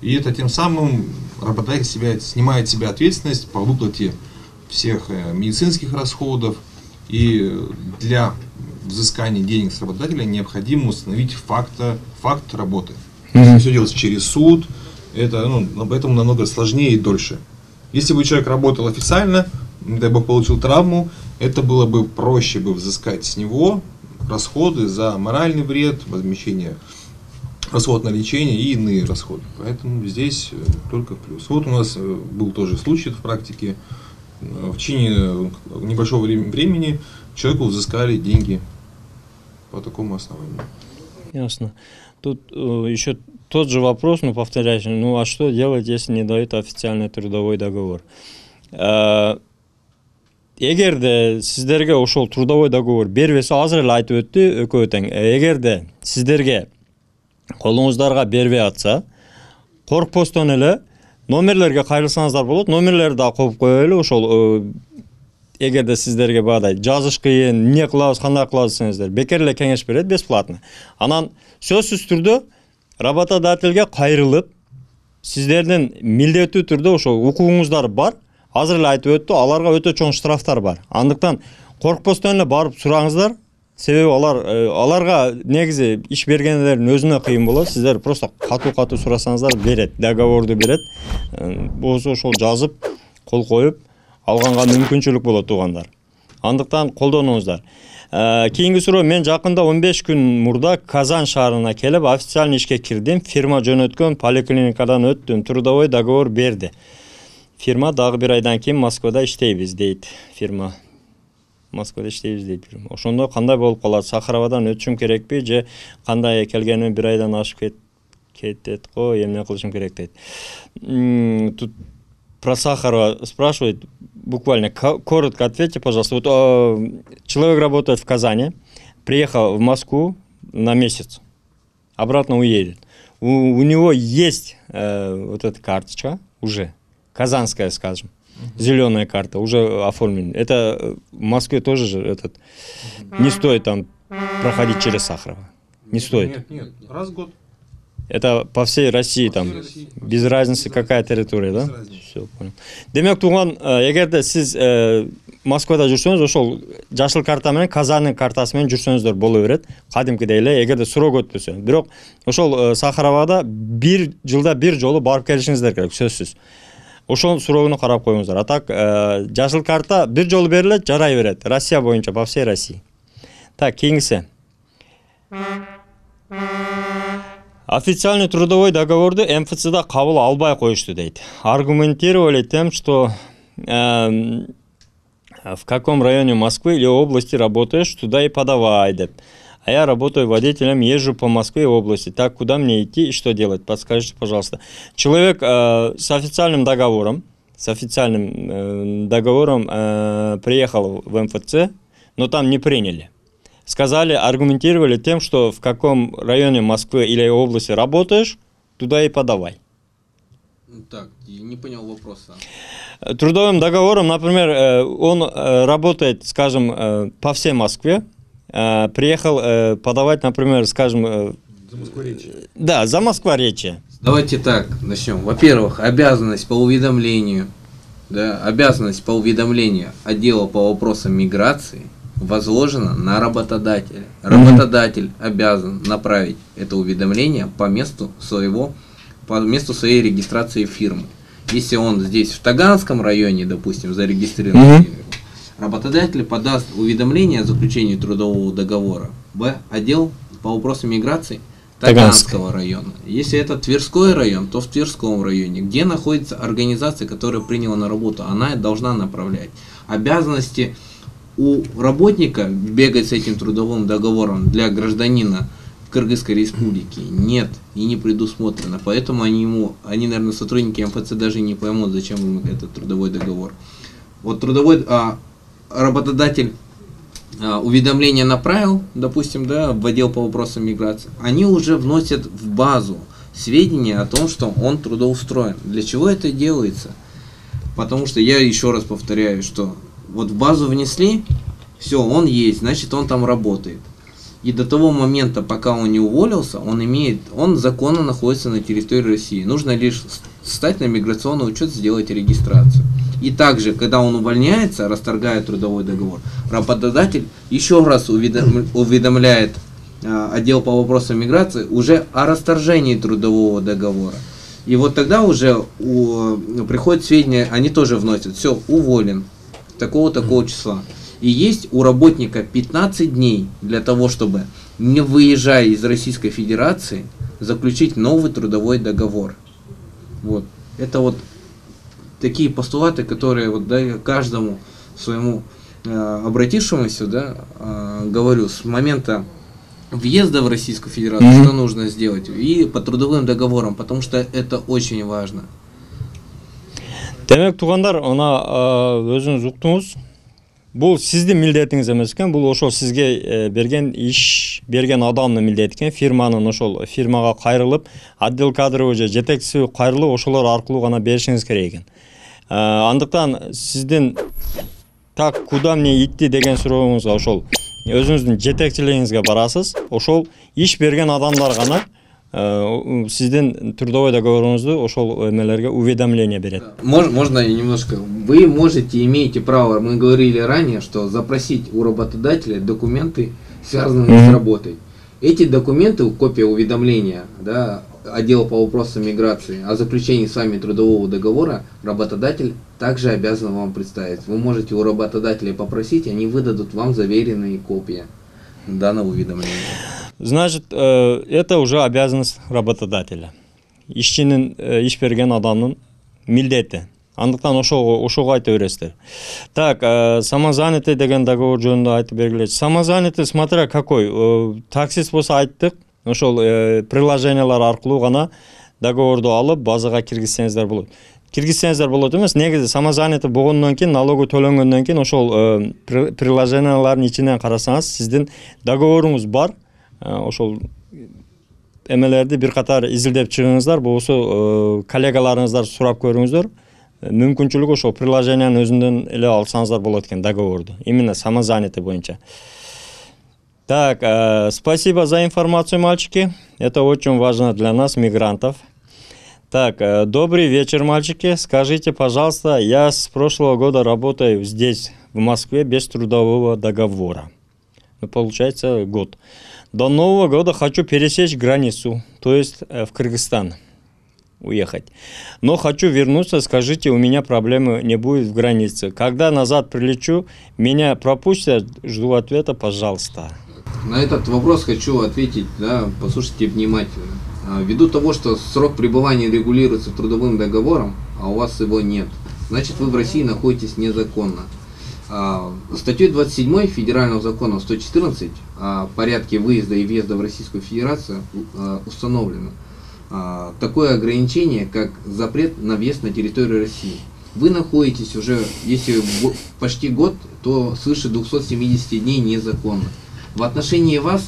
И это тем самым работодатель снимает с себя ответственность по выплате всех медицинских расходов. И для взыскания денег с работодателя необходимо установить факт работы. Если все делать через суд, это, поэтому намного сложнее и дольше. Если бы человек работал официально, не дай бог получил травму, это было бы проще бы взыскать с него расходы за моральный вред, возмещение, расход на лечение и иные расходы. Поэтому здесь только плюс. Вот у нас был тоже случай в практике. В течение небольшого времени человеку взыскали деньги по такому основанию. Ясно. Тут еще тот же вопрос, повторяюсь, а что делать, если не дают официальный трудовой договор? Эгерде сиздерге ошол трудовой договор бербесе, азыр эле айтып өттү экөө тең. Эгерде сиздерге колуңуздарга бербей атса, коркпостон эле номерлерге кайрылсаңыздар болот. Номерлерди да коюп коелу, ошол эгерде сиздерге багыдай жазыш кыйын, эмне кылабыз, кандай кылабыз десеңиздер, бекер эле кеңеш берет бесплатно. Анан сөзсүз түрдө работодательге кайрылып, сиздердин милдеттүү түрдө ошол укугуңуздар бар. Азыр эле айтып өттү, аларга өтө чоң штрафтар бар. Андыктан коркпостон эле барып сураңыздар. Себеби аларга негизи иш бергендердин өзүнө кыйын болот. Сиздер просто катуу сурасаңыздар берет, договорду берет. Болсо ошол жазып, кол коюп алганга мүмкүнчүлүк болот туугандар. Андыктан колдонуңуздар. Кийинки суроо, мен жакында 15 күн мурда Казан шаарына келип официальный ишке кирдим. Фирма жөнөткөн поликлиникадан өттүм, трудовой договор берди. Фирма дагы бир айдан кийин Москвада иштейбиз дейт. Фирма Москвада иштейбиз дейт. Ошондо кандай болуп калат? Сахаровадан өтүшүм керекпи же кандай келгениме бир айдан ашып кетет го, эмне кылышым керек дейт. Тут про Сахарова спрашивают. Буквально коротко ответьте, пожалуйста. Вот человек работает в Казани, приехал в Москву на месяц, обратно уедет. У него есть вот эта карточка уже. Казанская, скажем, зеленая карта, уже оформлена. Это в Москве тоже же не стоит там проходить через Сахарова. Не стоит. Нет, раз в год. Это по всей России, там, без разницы какая территория, да? Все, понял. Демек, туган, эгерде сиз Москвада жүрсөңүз ошол жашыл карта менен казанның картасы менен жүрсөңүздөр боло берет. Кадимкидей эле эгерде суроо өтпөсө. Бирок ошол Сахарабада бир жылда бир жолу барып келишиңиздер керек, сөзсүз. Ошол суроону карап коюңуздар. А так жашыл карта бир жолу берилет, жарай берет. Россия боюнча, по всей России. Так, кийинкиси. Официальный трудовой договорду МФЦда кабыл албай коюшту дейт. Аргументировали тем, что в каком районе Москвы или области работаешь, туда и подавай, деп. А я работаю водителем, езжу по Москве и области. Так, куда мне идти и что делать? Подскажите, пожалуйста. Человек с официальным договором, приехал в МФЦ, но там не приняли. Сказали, аргументировали тем, что в каком районе Москвы или области работаешь, туда и подавай. Так, я не понял вопроса. Трудовым договором, например, он работает, скажем, по всей Москве, приехал подавать, например, скажем... За Москворечье. Да, за Москворечье. Давайте так начнем. Во-первых, обязанность по уведомлению, обязанность по уведомлению отдела по вопросам миграции возложена на работодателя. Работодатель обязан направить это уведомление по месту своей регистрации фирмы. Если он здесь в Таганском районе, допустим, зарегистрирован, работодатель подаст уведомление о заключении трудового договора в отдел по вопросам миграции Таганского района. Если это Тверской район, то в Тверском районе. Где находится организация, которая приняла на работу, она должна направлять. Обязанности у работника бегать с этим трудовым договором для гражданина Кыргызской республики нет и не предусмотрено. Поэтому они, наверное, сотрудники МФЦ даже не поймут, зачем им этот трудовой договор. Вот работодатель уведомление направил, допустим, в отдел по вопросам миграции, они уже вносят в базу сведения о том, что он трудоустроен. Для чего это делается? Потому что я еще раз повторяю, что вот в базу внесли, все, он есть, значит он там работает. И до того момента, пока он не уволился, он законно находится на территории России. Нужно лишь встать на миграционный учет, сделать регистрацию. И также, когда он увольняется, расторгает трудовой договор, работодатель еще раз уведомляет отдел по вопросам миграции уже о расторжении трудового договора. И вот тогда уже приходят сведения, они тоже вносят, все, уволен, такого-такого числа. И есть у работника 15 дней для того, чтобы, не выезжая из Российской Федерации, заключить новый трудовой договор. Вот. Это вот такие постулаты, которые каждому своему обратившемуся, говорю, с момента въезда в Российскую Федерацию, что нужно сделать, и по трудовым договорам, потому что это очень важно. Демек, тугандар, өзүңүз уктуңуз. Бул сиздин милдетиңиз эмес экен, бул ошол сизге берген адамдын милдети экен. Фирманын ошол фирмага кайрылып, отдел кадровый же жетекчиси кайрылып, ошолор аркылуу гана беришиңиз керек экен. Андыктан сиздин так куда мне идти деген сурооңузга ошол өзүңүздүн жетекчилигиңизге барасыз. Ошол иш берген адамдар гана сиздин трудовой договоруңузду ошол эмелерге уведомление берет. Можно немножко? Вы имеете право, мы говорили ранее, что запросить у работодателя документы, связанные с работой. Эти документы, копия уведомления, отдела по вопросам миграции о заключении с вами трудового договора, работодатель также обязан вам представить. Вы можете у работодателя попросить, они выдадут вам заверенные копии данного уведомления. Значит, это уже обязанность работодателя. Иш берген адамдын милдети. Андыктан ошого айта бересиздер. Так, самозанятый деген договор жөнүндө айтып бергилечи. Самозанятый, смотря какой. Таксист болсо айттык, ошол приложениялар аркылуу гана договорду алып базага киргизсеңиздер болот. Киргизсеңиздер болот эмес, негизи самозанятый болгондон кийин, налогу төлөнгөндөн кийин ошол приложениялардын ичинен карасаңыз, сиздин договоруңуз бар. Ошол эмелерди бир катар изилдеп чыгыңыздар, болбосо коллегаларыңыздар сурап көрүңүздөр. Мүмкүнчүлүк ошол приложениянын өзүндөн эле алсаңыздар болот экен договорду. Именно самозанятый боюнча. Так, спасибо за информацию, мальчики. Это очень важно для нас, мигрантов. Так, добрый вечер, мальчики. Скажите, пожалуйста, я с прошлого года работаю здесь, в Москве, без трудового договора. Ну, получается, год. До Нового года хочу пересечь границу, то есть в Кыргызстан уехать. Но хочу вернуться, скажите, у меня проблемы не будет в границе. Когда назад прилечу, меня пропустят, жду ответа, пожалуйста. На этот вопрос хочу ответить, да, послушайте внимательно. Ввиду того, что срок пребывания регулируется трудовым договором, а у вас его нет, значит вы в России находитесь незаконно. Статьей 27 Федерального закона 114 о порядке выезда и въезда в Российскую Федерацию установлено такое ограничение, как запрет на въезд на территорию России. Вы находитесь уже, если почти год, то свыше 270 дней незаконно. В отношении вас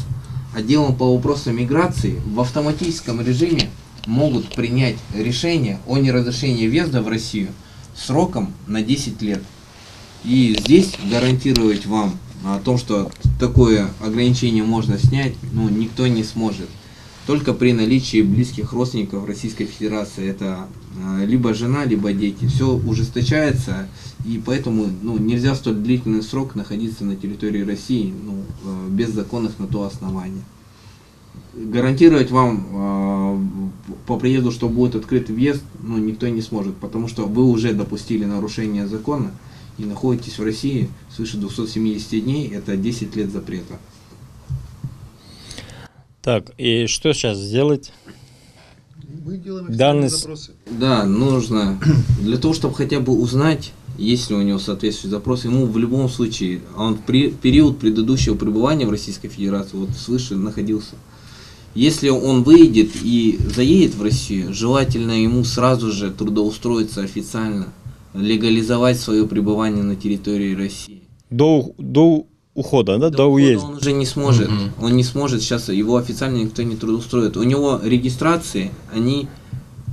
отделом по вопросам миграции в автоматическом режиме могут принять решение о неразрешении въезда в Россию сроком на 10 лет. И здесь гарантировать вам о том, что такое ограничение можно снять, ну, никто не сможет. Только при наличии близких родственников Российской Федерации, это либо жена, либо дети. Все ужесточается, и поэтому нельзя столь длительный срок находиться на территории России без законных на то основания. Гарантировать вам по приезду, что будет открыт въезд, никто не сможет, потому что вы уже допустили нарушение закона и находитесь в России свыше 270 дней, это 10 лет запрета. Так, и что сейчас сделать? Мы делаем Данные запросы. Да, нужно, для того, чтобы хотя бы узнать, есть ли у него соответствующий запрос, ему в любом случае, он в период предыдущего пребывания в Российской Федерации, вот свыше находился. Если он выйдет и заедет в Россию, желательно ему сразу же трудоустроиться официально, легализовать свое пребывание на территории России. До ухода, да? До уезда. Он уже не сможет. Он не сможет, сейчас его официально никто не трудоустроит. У него регистрации, они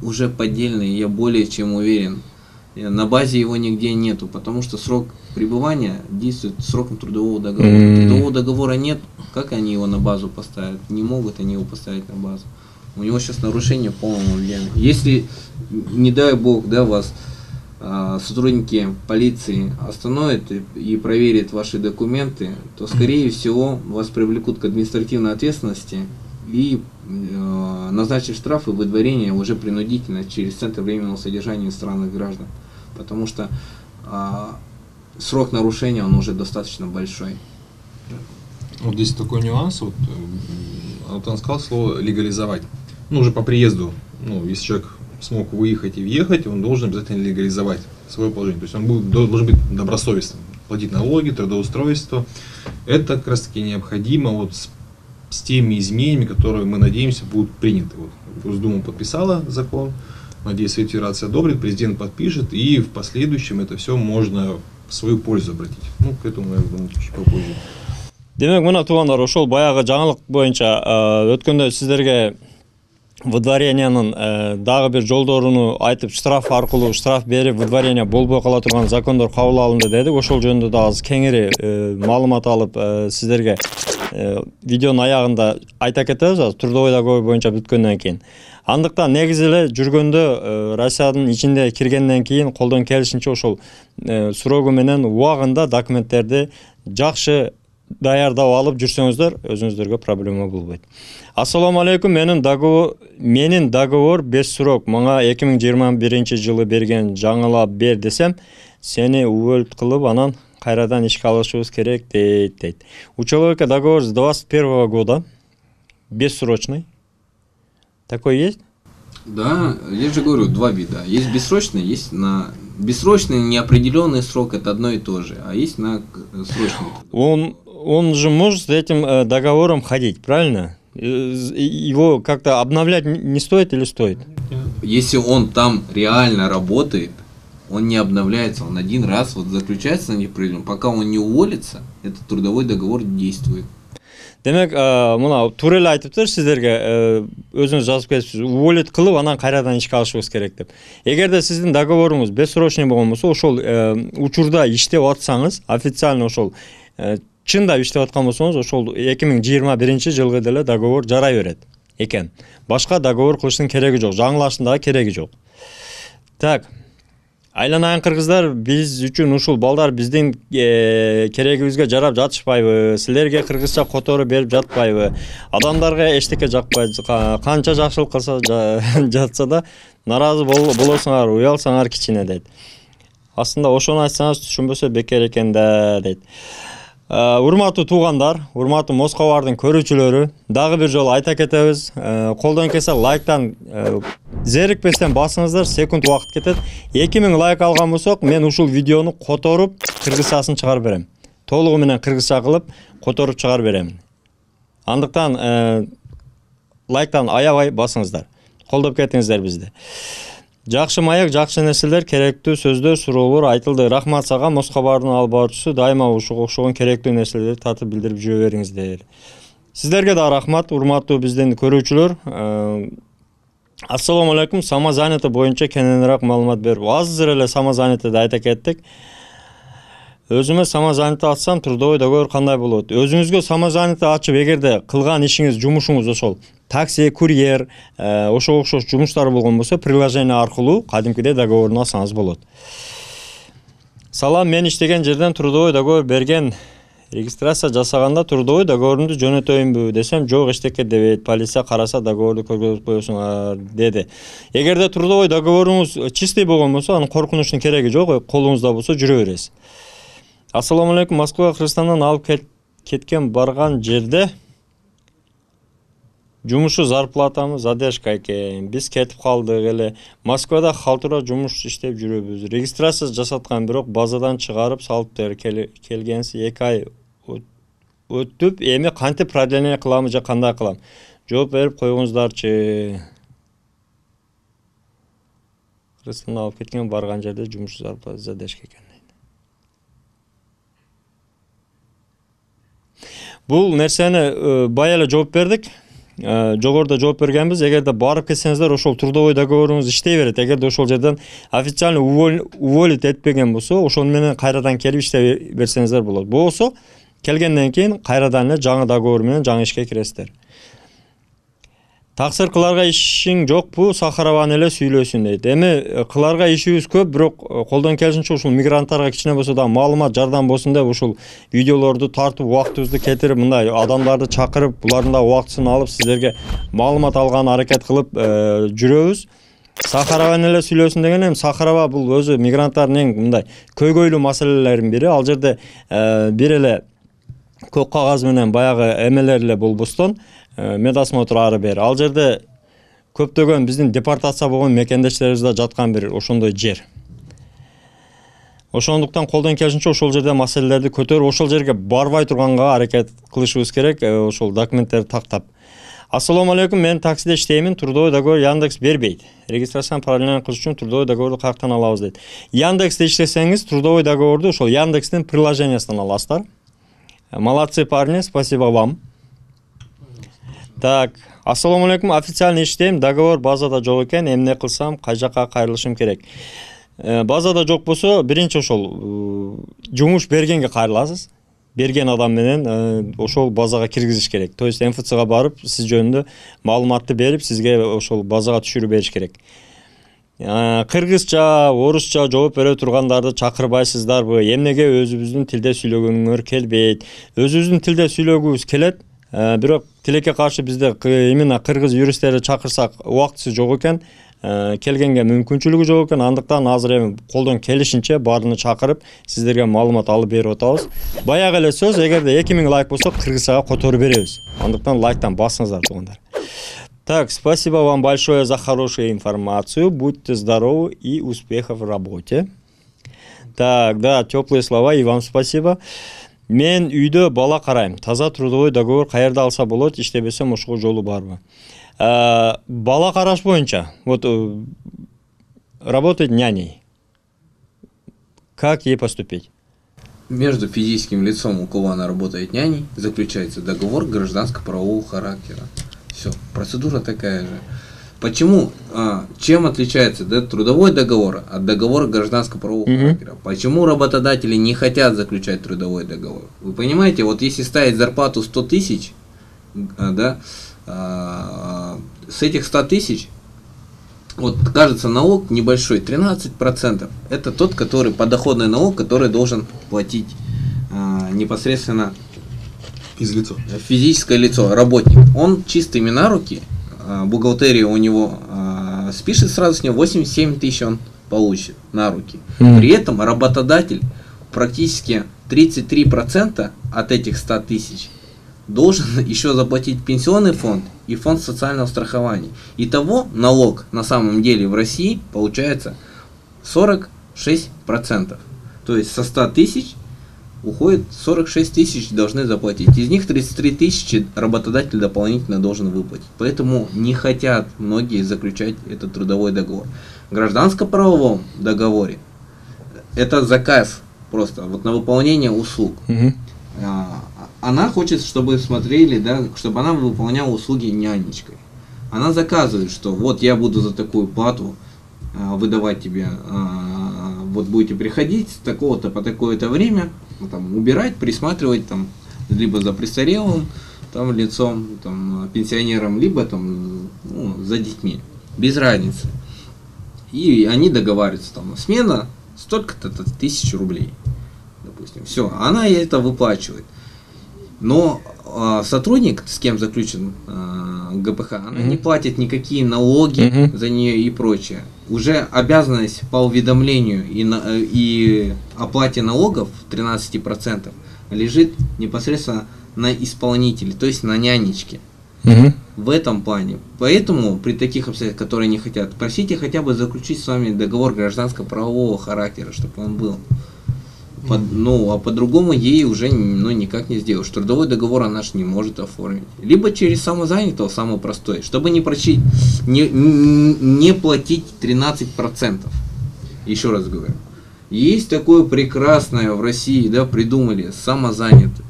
уже поддельные, я более чем уверен. На базе его нигде нету, потому что срок пребывания действует сроком трудового договора. Трудового договора нет, как они его на базу поставят? Не могут они его поставить на базу. У него сейчас нарушение полного объема. Если, не дай бог, да, вас сотрудники полиции остановят и проверят ваши документы, то, скорее всего, вас привлекут к административной ответственности и назначат штраф и выдворение уже принудительно через Центр временного содержания иностранных граждан. Потому что срок нарушения, он уже достаточно большой. Вот здесь такой нюанс. Вот, Антон сказал слово легализовать. Уже по приезду, если человек смог выехать и въехать, он должен обязательно легализовать свое положение. То есть он должен быть добросовестным, платить налоги, трудоустройство. Это как раз таки необходимо вот с теми изменениями, которые, мы надеемся, будут приняты. Вот, Госдума подписала закон, надеюсь, Совет Федерации одобрит, президент подпишет, и в последующем это все можно в свою пользу обратить. К этому, я думаю, чуть попозже. Демек, мына тугандар, ошол баягы жаңылык боюнча өткөндө сиздерге выдворениянын дагы бир жолдоруну айтып, штраф аркылуу штраф берип выдворение болбой кала турган закондор кабыл алынды дедик. Ошол жөнүндө да азыр кеңири маалымат алып сиздерге видеонун аягында айта кетебиз. Азыр трудовой договор боюнча бүткөндөн кийин. Андыктан негизи эле жүргөндө Россиянын ичинде киргенден кийин колдон келишинче ошол срогу менен убагында документтерди жакшы даярдап алып жүрсөңүздөр, өзүңүздөргө проблема болбойт. Ассаламу алейкум, менин договор без срок. Мага 2021-жылы берген, жаңылап бер десем, сени уволить кылып, анан кайрадан ишке алышыбыз керек дейт. У человека договор с 21 года, бессрочный. Такой есть? Да, я же говорю, два вида. Есть бессрочный, есть на... Бессрочный неопределенный срок, это одно и то же, а есть на срочный. Он же может с этим договором ходить, правильно? Его как-то обновлять не стоит или стоит? Если он там реально работает, он не обновляется, он один раз заключается на неопределенный, пока он не уволится, этот трудовой договор действует. Демек, мына туура эле айтыптыр сиздерге, өзүңүз жазып кетипсиз, уволить кылып, анан кайрадан ишке алышыбыз керек деп. Эгерде сиздин договоруңуз бессрочный болгон болсо, ошол учурда иштеп атсаңыз, официально ошол чындап иштеп аткан болсоңуз, ошол 2021 жылгы деле договор жарай берет. экен. Башка договор кылыштын кереги жок, жаңылаштын дагы кереги жок. Так, айланайын кыргыздар, биз үчүн ушул балдар биздин керегибизге жарап жатышпайбы? Силерге кыргызча которуп берип жатпайбы? Адамдарга эчтеке жакпайбы? Канча жакшылык кылса жатса да наразы болосуңар, уялсаңар кичине дейт. Астында ошону айтсаңыз түшүнбөсө бекер экен да дейт. Урматтуу туугандар, урматтуу Москвабардын көрүүчүлөрү, дагы бир жолу айта кетебиз. Колдон келсе лайктан зерикпестен басыңыздар, секунд убакыт кетет. 2000 лайк алган болсок, мен ушул видеону которуп, кыргызчасын чыгарып берем. Толугу менен кыргызча кылып, которуп чыгарып берем. Андыктан лайктан аябай басыңыздар. Колдоп кетиңиздер бизди. Жакшы маек, жакшы нерселер, керектүү сөздөр, суроолор айтылды. Рахмат сага, Москвабардын алып баруучусу, дайыма ушуга окшогон керектүү нерселерди татып билдирип жүрө бериңиздер. Сиздерге да рахмат, урматтуу биздин көрүүчүлөр. Ассаламу алейкум. Самозанято боюнча кененирээк маалымат берип, азыр эле самозанятоду айта кеттик. Өзүмө самозанято ачсам, трудовой договор кандай болот? Өзүңүзгө самозанято ачып, эгерде кылган ишиңиз, жумушуңуз ошол такси, курьер, ошого окшош жумуштар болгон болсо, приложение аркылуу кадимкидей договоруну алсаңыз болот. Салам, мен иштеген жерден трудовой договор берген. Регистрация жасаганда трудовой договорумду жөнөтөйүнбү десем, жок, эчтеке дебейт. Полиция караса договорду көргөзүп коесуңар деди. Эгерде трудовой договоруңуз чистый болгон болсо, анын коркунучтун кереги жок, колуңузда болсо жүрө бересиз. Ассаламу алейкум. Москвага Кыргызстандан алып кеткен барган жерде жумушу зарплатамы задержка экен. Биз кетип калдык эле. Москвада халтура жумуш иштеп жүрөбүз. Регистрация жасаткан, бирок базадан чыгарып салыптыр. Келгенси 2 ай өтүп, эми кантип продление кыламы же кандай кылам? Жооп берип койгуңуздарчы. Кыргызстандан алып кеткен барган жерде жумушу зарплата задержка экен. Бул нерсени бая эле жооп бердик. Жогоруда жооп бергенбиз. Эгерде барып кетсеңиздер, ошол трудовой договоруңуз иштей берет. Эгерде ошол жерден официально уволить этпеген болсо, ошону менен кайрадан келип иштей берсеңиздер болот. Болсо, келгенден кийин кайрадан эле жаңы договор менен жаңы ишке киресиздер. Таксыр кыларга ишиң жокпу, Сахарованы эле сүйлөсүн дейт. Эми кыларга ишибиз көп, бирок колдон келишинче ушул мигранттарга кичине болсо да маалымат, жардам болсун деп ушул видеолорду тартып, убактыбызды кетирип, мындай адамдарды чакырып, булардын да убактысын алып, сиздерге маалымат алган аракет кылып жүрөбүз. Сахарованы эле сүйлөсүн деген эми Сахарова бул өзү мигранттардын эң мындай көйгөйлүү маселелеринин бири. Ал жерде бир эле көк кагаз менен баягы эмелер эле болбостон медосмотр ары бери. Ал жерде көптөгөн биздин депортация болгон мекендештерибиз да жаткан бир ошондой жер. Ошондуктан колдон келишинче ошол жерде маселелерди көтөрүп, ошол жерге барбай турганга аракет кылышыбыз керек, ошол документтерди тактап. Ассаламу алейкум, мен таксиде иштеймин, трудовой договор Яндекс бербейт. Регистрацияны параллельно кылыш үчүн трудовой договорду каяктан алабыз дейт. Яндексте иштесеңиз, трудовой договорду ошол Яндекстин приложениясынан аласыздар. Молодцы, парни, спасибо вам. Так, ассаламу алейкум, официально иштейм, договор базада жок экен, эмне кылсам, кай жакка кайрылышым керек? Базада жок болсо, биринчи ошол жумуш бергенге кайрыласыз. Берген адам менен ошол базага киргизиш керек. То есть МФЦга барып, сиз жөнүндө маалыматты берип, сизге ошол базага түшүрүп бериш керек. Кыргызча, орусча жооп бере тургандарды чакырбайсыздарбы? Эмнеге өзүбүздүн тилде сүйлөгөнгөр келбейт? Өзүбүздүн тилде сүйлөгүбүз келет. Бирок тилекке каршы бизде именно кыргыз юристтерди чакырсак убактысы жок экен, келгенге мүмкүнчүлүгү жок экен. Андыктан азыр эми колдон келишинче баарыны чакырып, сиздерге маалымат алып берип атабыз. Баягы эле сөз, эгерде 2000 лайк болсо, кыргызчага которуп беребиз. Андыктан лайктан басыңыздар туугандар. Так, спасибо вам большое за хорошую информацию. Будьте здоровы и успехов в работе. Так, да, теплые слова, и вам спасибо. Мен үйдө бала карайм. Таза трудовой договор каерде алса болот, иштебесем ошого жолу барбы? Бала караш боюнча, вот работает няней. Как ей поступить? Между физическим лицом, у кого она работает няней, заключается договор гражданско-правового характера. Все, процедура такая же. Почему, чем отличается трудовой договор от договора гражданско-правового характера? Почему работодатели не хотят заключать трудовой договор? Вы понимаете, вот если ставить зарплату 100 тысяч, да, с этих 100 тысяч, вот кажется налог небольшой, 13%. Это тот, который подоходный налог, который должен платить непосредственно Физлицо. физическое лицо, работник. Он чистыми на руки, бухгалтерия у него спишет сразу с него 87 тысяч он получит на руки. При этом работодатель практически 33% от этих 100 тысяч должен еще заплатить пенсионный фонд и фонд социального страхования. Итого налог на самом деле в России получается 46%. То есть со 100 тысяч уходит 46 тысяч должны заплатить. Из них 33 тысячи работодатель дополнительно должен выплатить. Поэтому не хотят многие заключать этот трудовой договор. В гражданско-правовом договоре это заказ просто вот на выполнение услуг. Она хочет, чтобы смотрели, да, чтобы она выполняла услуги нянечкой. Она заказывает, что вот я буду за такую плату выдавать тебе, вот будете приходить с такого-то по такое-то время, там, убирать, присматривать там, либо за престарелым там, лицом, там, пенсионером, либо там, ну, за детьми. Без разницы. И они договариваются, там, смена столько-то тысяч рублей. Допустим. Все, она ей это выплачивает. Но сотрудник, с кем заключен ГПХ, она не платит никакие налоги за нее и прочее. Уже обязанность по уведомлению и оплате налогов 13% лежит непосредственно на исполнителе, то есть на нянечке. В этом плане. Поэтому при таких обстоятельствах, которые не хотят, просите хотя бы заключить с вами договор гражданско-правового характера, чтобы он был. Ну, а по-другому ей уже никак не сделаешь. Трудовой договор она же не может оформить. Либо через самозанятого, самый простой, чтобы не платить 13%. Еще раз говорю. Есть такое прекрасное в России, да, придумали, самозанятый.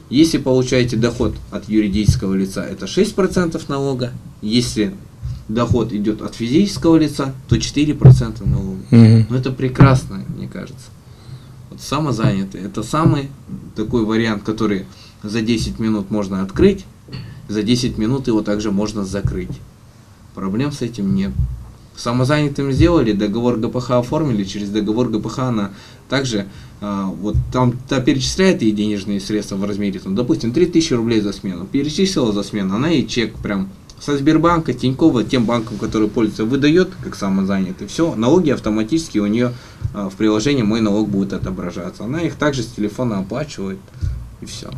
Если получаете доход от юридического лица, это 6% налога. Если доход идет от физического лица, то 4% налога. Но это прекрасно, мне кажется. Вот самозанятый. Это самый такой вариант, который за 10 минут можно открыть, за 10 минут его также можно закрыть. Проблем с этим нет. Самозанятым сделали, договор ГПХ оформили, через договор ГПХ она также вот там перечисляет ей денежные средства в размере, там, допустим, 3000 рублей за смену. Перечислила за смену, она ей чек прям со Сбербанка, Тинькова, тем банком, который пользуется, выдает как самозанятый. Все, налоги автоматически у нее в приложении «Мой налог» будет отображаться. Она их также с телефона оплачивает, и все.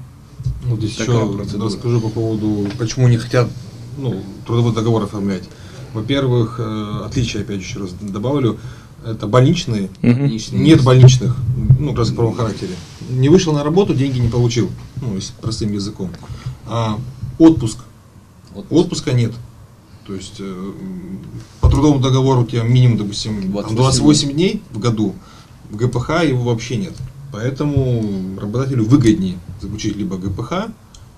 Вот здесь Такая еще процедура. расскажу по поводу, почему не хотят трудовой договор оформлять. Во-первых, отличие, опять еще раз добавлю, это больничные, нет больничных, как раз в правом характере. Не вышел на работу, деньги не получил, если простым языком. А отпуска нет. То есть по трудовому договору у тебя минимум, допустим, 28 дней в году, в ГПХ его вообще нет. Поэтому работодателю выгоднее заключить либо ГПХ,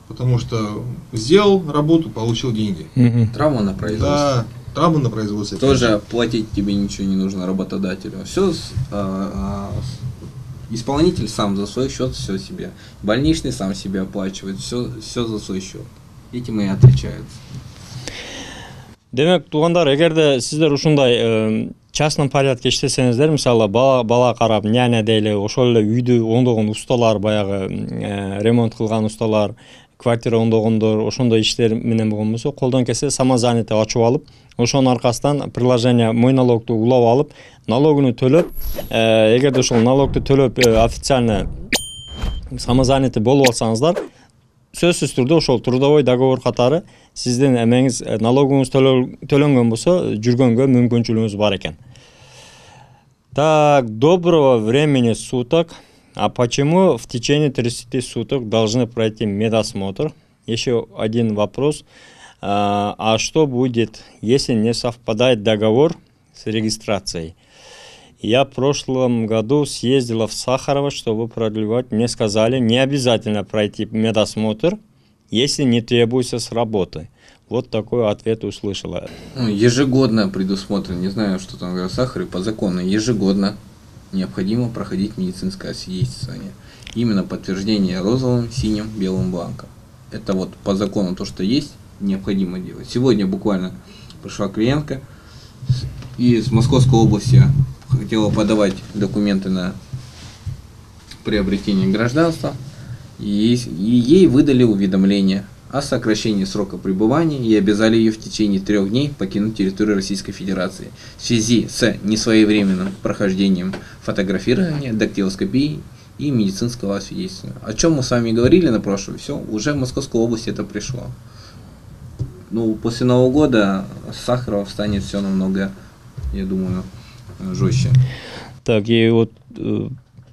потому что сделал работу, получил деньги. Травма на производстве. Да, травма на производстве. Тоже платить тебе ничего не нужно работодателю. Все исполнитель сам за свой счет все себе. Больничный сам себе оплачивает, все за свой счет. Этим и отличаются. Демек, туугандар, эгерде сиздер ушундай частный порядке иштесеңиздер, мисалы бала карап, няня дейли, ошол эле үйдү оңдогон усталар, баягы ремонт кылган усталар, квартира оңдогондор, ошондой иштер менен болгон болсо, колдон келсе самозанятый ачып алып, ошонун аркасынан приложение «Мой налогту» улап алып, налогуну төлөп, эгерде ошол налогту төлөп официально самозанятый болуп алсаңыздар, сөзсүз түрдө ошол трудовой договор катары сиздин эмеңиз налогуңуз төлөнгөн болсо жүргөнгө мүмкүнчүлүгүңүз бар экен. Так, доброго времени суток. А почему в течение 30 суток должны пройти медосмотр? Еще один вопрос. А что будет, если не совпадает договор с регистрацией? Я в прошлом году съездила в Сахарово, чтобы продлевать. Мне сказали, не обязательно пройти медосмотр, если не требуется с работы. Вот такой ответ услышала. Ежегодно предусмотрено, не знаю, что там в Сахаре, по закону, ежегодно необходимо проходить медицинское освидетельствование. Именно подтверждение розовым, синим, белым бланком. Это вот по закону то, что есть, необходимо делать. Сегодня буквально пришла клиентка из Московской области, хотела подавать документы на приобретение гражданства, и ей выдали уведомление о сокращении срока пребывания и обязали ее в течение 3 дней покинуть территорию Российской Федерации в связи с несвоевременным прохождением фотографирования, дактилоскопии и медицинского освидетельствования. О чем мы с вами говорили на прошлом, все, уже в Московской области это пришло. Ну, после Нового года с Сахарова станет все намного, я думаю, жестче. Так, и вот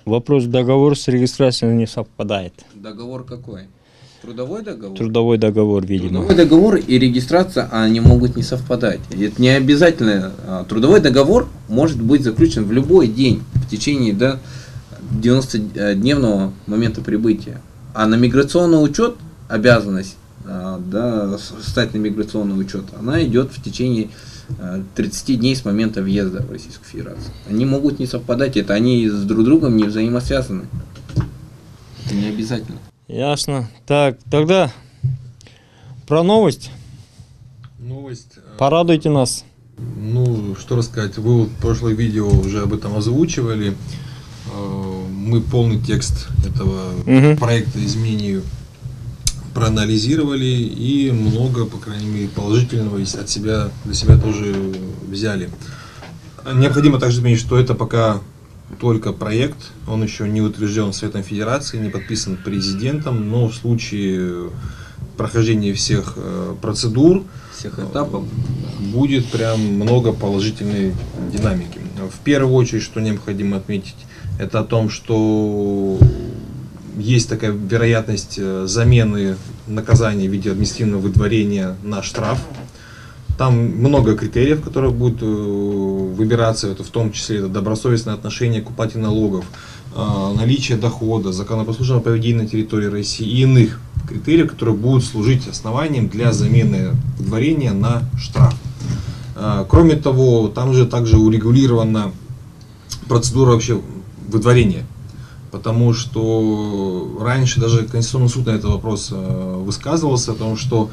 вопрос, договор с регистрацией не совпадает. Договор какой? Трудовой договор? Трудовой договор, видимо. Трудовой договор и регистрация, они могут не совпадать. Это не обязательно. Трудовой договор может быть заключен в любой день в течение до 90-дневного момента прибытия. А на миграционный учет обязанность стать на миграционный учет, она идет в течение 30 дней с момента въезда в Российскую Федерацию. Они могут не совпадать, это они с друг другом не взаимосвязаны. Это не обязательно. Ясно. Так, тогда про новость. Новость. Порадуйте нас. Ну, что рассказать, вы вот в прошлое видео уже об этом озвучивали. Мы полный текст этого проекта изменений проанализировали и много, по крайней мере, положительного от себя, для себя тоже взяли. Необходимо также отметить, что это пока только проект, он еще не утвержден Советом Федерации, не подписан президентом, но в случае прохождения всех процедур, всех этапов, будет прям много положительной динамики. В первую очередь, что необходимо отметить, это о том, что есть такая вероятность замены наказания в виде административного выдворения на штраф. Там много критериев, которые будут выбираться, это в том числе это добросовестное отношение к уплате налогов, наличие дохода, законопослушного поведения на территории России и иных критериев, которые будут служить основанием для замены выдворения на штраф. Кроме того, там же также урегулирована процедура вообще выдворения. Потому что раньше даже Конституционный суд на этот вопрос высказывался, о том, что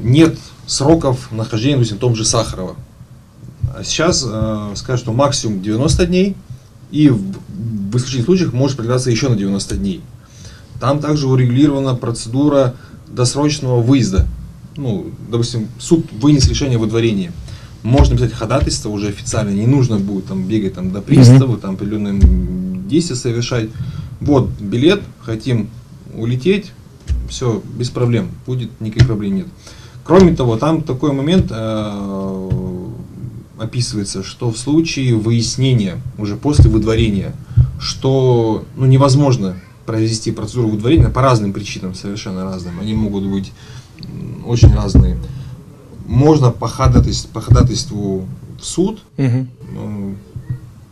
нет сроков нахождения, допустим, в том же Сахарова. А сейчас скажут, что максимум 90 дней, и в исключительных случаях может продлеваться еще на 90 дней. Там также урегулирована процедура досрочного выезда. Ну, допустим, суд вынес решение о выдворении. Можно написать ходатайство уже официально, не нужно будет там бегать там, до пристава, там определенные действия совершать. Вот билет, хотим улететь, все, без проблем, будет, никаких проблем нет. Кроме того, там такой момент описывается, что в случае выяснения, уже после выдворения, что невозможно провести процедуру выдворения по разным причинам, совершенно разным, они могут быть очень разные. Можно по ходатайству в суд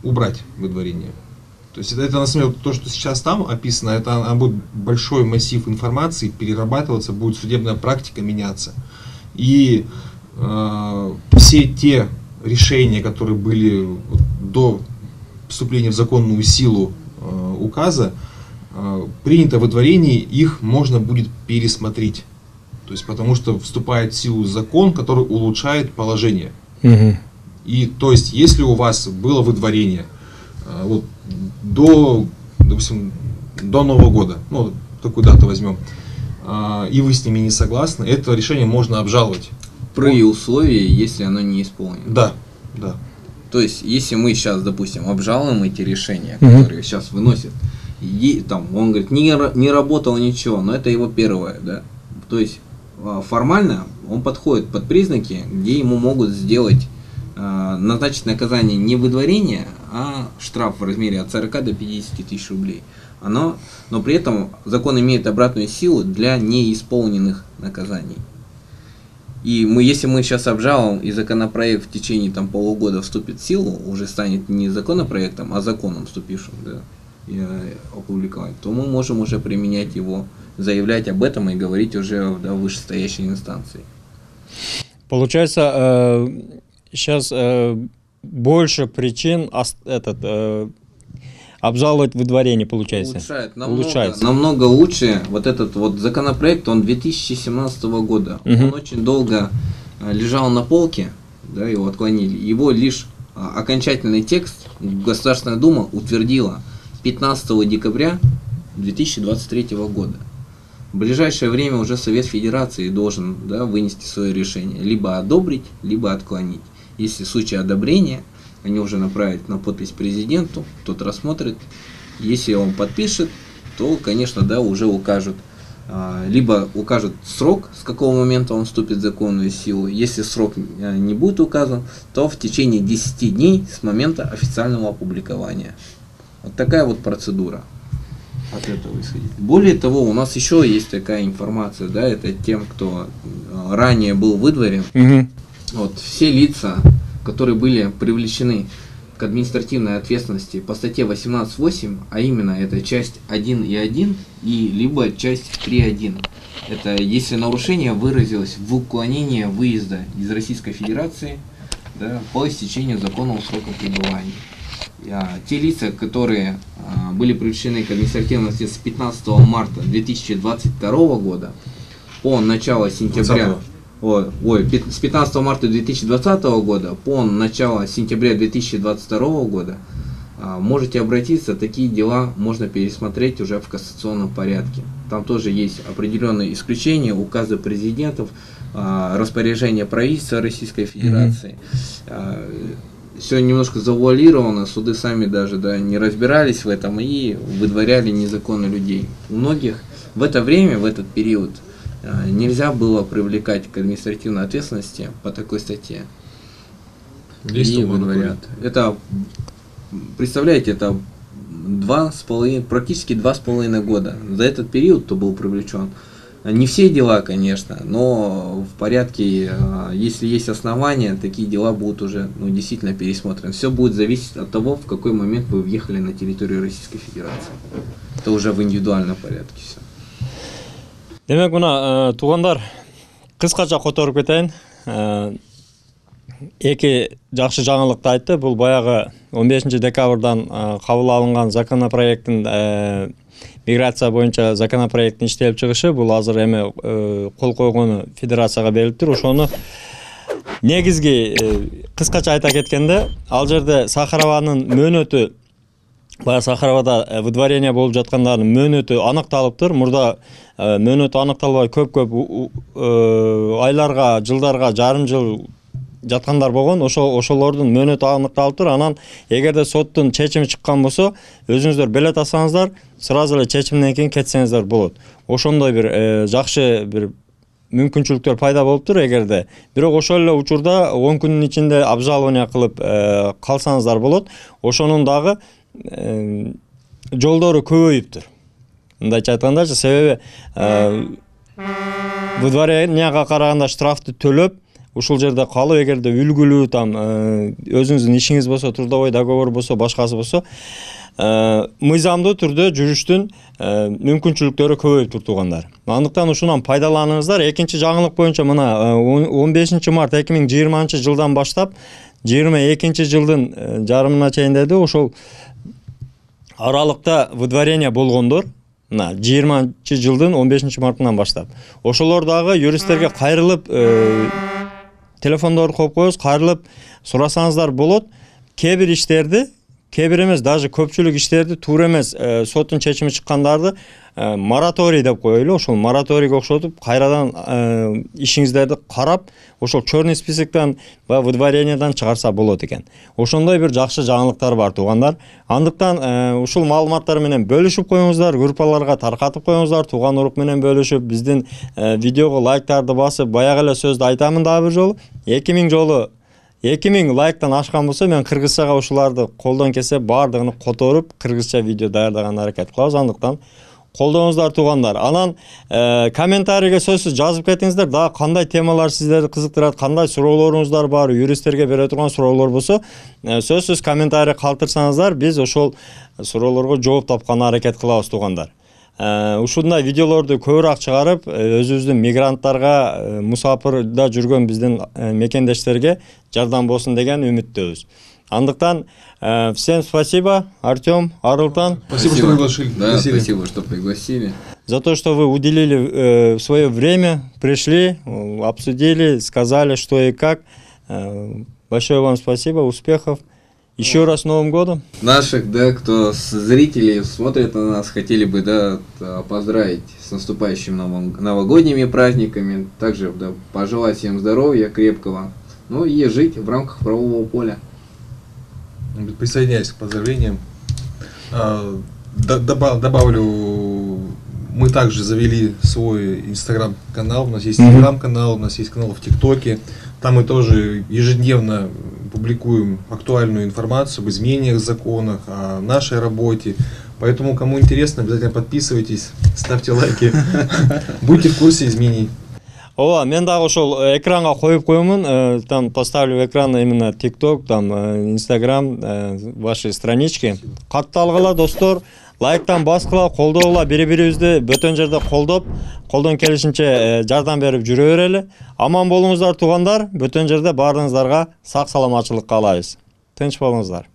убрать выдворение. То есть это на самом деле то, что сейчас там описано, это будет большой массив информации, перерабатываться, будет судебная практика меняться. И все те решения, которые были до вступления в законную силу указа, принято выдворение, их можно будет пересмотреть. То есть потому что вступает в силу закон, который улучшает положение. И то есть если у вас было выдворение вот, допустим, до Нового года, ну такую дату возьмем, и вы с ними не согласны, это решение можно обжаловать. При условии, если оно не исполнено. Да, да. То есть, если мы сейчас, допустим, обжалуем эти решения, которые сейчас выносят, и, там, он говорит, не работало ничего, но это его первое, да. То есть, формально он подходит под признаки, где ему могут сделать, назначить наказание не выдворение, а штраф в размере от 40 до 50 тысяч рублей. Но при этом закон имеет обратную силу для неисполненных наказаний. И если мы сейчас обжалуем, и законопроект в течение полугода вступит в силу, уже станет не законопроектом, а законом вступившим, да, и опубликовать, то мы можем уже применять его, заявлять об этом и говорить уже в вышестоящей инстанции. Получается, сейчас больше причин обжаловать выдворение, получается. Улучшает намного лучше. Вот этот вот законопроект, он 2017 года. Он очень долго лежал на полке, да, его отклонили. Его лишь окончательный текст Государственная Дума утвердила 15 декабря 2023 года. В ближайшее время уже Совет Федерации должен, да, вынести свое решение. Либо одобрить, либо отклонить. Если в случае одобрения, они уже направят на подпись президенту, тот рассмотрит. Если он подпишет, то, конечно, да, уже укажут. Либо укажут срок, с какого момента он вступит в законную силу. Если срок не будет указан, то в течение 10 дней с момента официального опубликования. Вот такая вот процедура от этого исходить. Более того, у нас еще есть такая информация, да, это тем, кто ранее был выдворен. Вот, все лица, которые были привлечены к административной ответственности по статье 18.8, а именно это часть 1.1 и либо часть 3.1. Это если нарушение выразилось в уклонении выезда из Российской Федерации, да, по истечению законного срока пребывания. Те лица, которые были привлечены к административной ответственности с 15 марта 2022 года по начало сентября, с 15 марта 2020 года по начало сентября 2022 года можете обратиться, такие дела можно пересмотреть уже в кассационном порядке. Там тоже есть определенные исключения, указы президентов, распоряжения правительства Российской Федерации. Все немножко завуалировано, суды сами даже, да, не разбирались в этом и выдворяли незаконно людей. У многих в это время, в этот период, нельзя было привлекать к административной ответственности по такой статье. И выдворят. Это, представляете, это практически 2,5 года. За этот период, кто был привлечен. Не все дела, конечно, но в порядке, если есть основания, такие дела будут уже, ну, действительно пересмотрены. Все будет зависеть от того, в какой момент вы въехали на территорию Российской Федерации. Это уже в индивидуальном порядке все. Демек, мына тугандар, кыскача которуп кетейин. Эки жакшы жаңылыкты айтты. Бул баягы 15 декабрдан кабыл алынган законопроекттин миграция боюнча законопроекттин иштелип чыгышы. Бул азыр эми кол койгону федерацияга берилиптир. Ошону негизги кыскача айта кеткенде, ал жерде Сахарованын мөөнөтү, баягы Сахаровада выдворение болуп жаткандардын мөөнөтү аныкталыптыр. Мурда мөөнөтү аныкталбай көп айларга, жылдарга, жарым жыл жаткандар болгон. Ошолордун мөөнөтү аныкталыптыр. Анан эгерде соттун чечими чыккан болсо, өзүңүздөр белет алсаңыздар, сразу эле чечимден кийин кетсеңиздер болот. Ошондой бир жакшы бир мүмкүнчүлүктөр пайда болуптур эгерде. Бирок ошол эле учурда 10 күндүн ичинде обжалование кылып калсаңыздар болот. Ошонун дагы жолдору көбөйүптүр. Мындайча айткандачы, себеби выдворенияга караганда штрафты төлөп, ушул жерде калып, эгерде үлгүлүү там өзүңүздүн ишиңиз болсо, трудовой договор болсо, башкасы болсо, мыйзамдуу түрдө жүрүштүн мүмкүнчүлүктөрү көбөйүп тургандар. Андыктан ушунан пайдаланыңыздар. Экинчи жаңылык боюнча мына 15 март 2020 жылдан баштап 22 жылдын жарымына чейин деди, ошол аралыкта выдворение болгондор, 20 жылдын 15 мартынан баштап. Ошолор дагы юристтерге кайрылып телефондорду коюп коебуз, кайрылып сурасаңыздар болот. Кээ бир иштерди, кээ бир эмес, даже көпчүлүк иштерди туура эмес соттун чечими чыккандарды мораторий деп коелу. Ошол мораторийге окшотуп кайрадан ишиңиздерди карап, ошол черный списоктон баягы выдворениядан чыгарса болот экен. Ошондой бир жакшы жаңылыктар бар туугандар. Андыктан ушул маалыматтар менен бөлүшүп коюңуздар, группаларга таркатып коюңуздар, тууган урук менен бөлүшүп, биздин видеого лайктарды басып, баягы эле сөздү айтамын дагы бир жолу. 2000 лайктан ашкан болсо, мен кыргызчага ушуларды колдон келсе бардыгын которуп, кыргызча видео даярдаганга аракет кылабыз. Андыктан колдооңуздар туугандар. Анан комментарийге сөзсүз жазып кетиңиздер. Дагы кандай темалар сиздерди кызыктырат, кандай суроолоруңуздар бар, юристтерге бере турган суроолор болсо, сөзсүз комментарий калтырсаңыздар, биз ошол суроолорго жооп тапканга аракет кылабыз туугандар. Ушундай видеолорду көбүрөөк чыгарып, өзүбүздүн мигранттарга, мусафирда жүргөн биздин мекендештерге жардам болсун деген үмүттөбүз. Андыктан всем спасибо, Артем, Арылтан, Спасибо, что пригласили. Да, спасибо, что пригласили. за то, что вы уделили свое время, пришли, обсудили, сказали, что и как. Большое вам спасибо, успехов. Еще раз с Новым годом. Наших, да, кто зрителей смотрит на нас, хотели бы, да, поздравить с наступающими новогодними праздниками. Также, да, пожелать всем здоровья крепкого. Ну и жить в рамках правового поля. Присоединяюсь к поздравлениям. Добавлю, мы также завели свой инстаграм-канал, у нас есть телеграм-канал, у нас есть канал в ТикТоке. Там мы тоже ежедневно публикуем актуальную информацию об изменениях в законах, о нашей работе. Поэтому, кому интересно, обязательно подписывайтесь, ставьте лайки, будьте в курсе изменений. Ооба, мен дагы ошол экранга коюп коемун, там поставлю в экран именно TikTok, там Instagram, ваши странички. Каттуу алгыла достор, лайктан баскыла, колдогула, бири-бирибизди бөтөн жерде колдон келишинче жардам берип жүрө берели. Аман болуңуздар туугандар, бөтөн жерде баарыңыздарга сак саламатчылык каалайбыз. Тынч болуңуздар.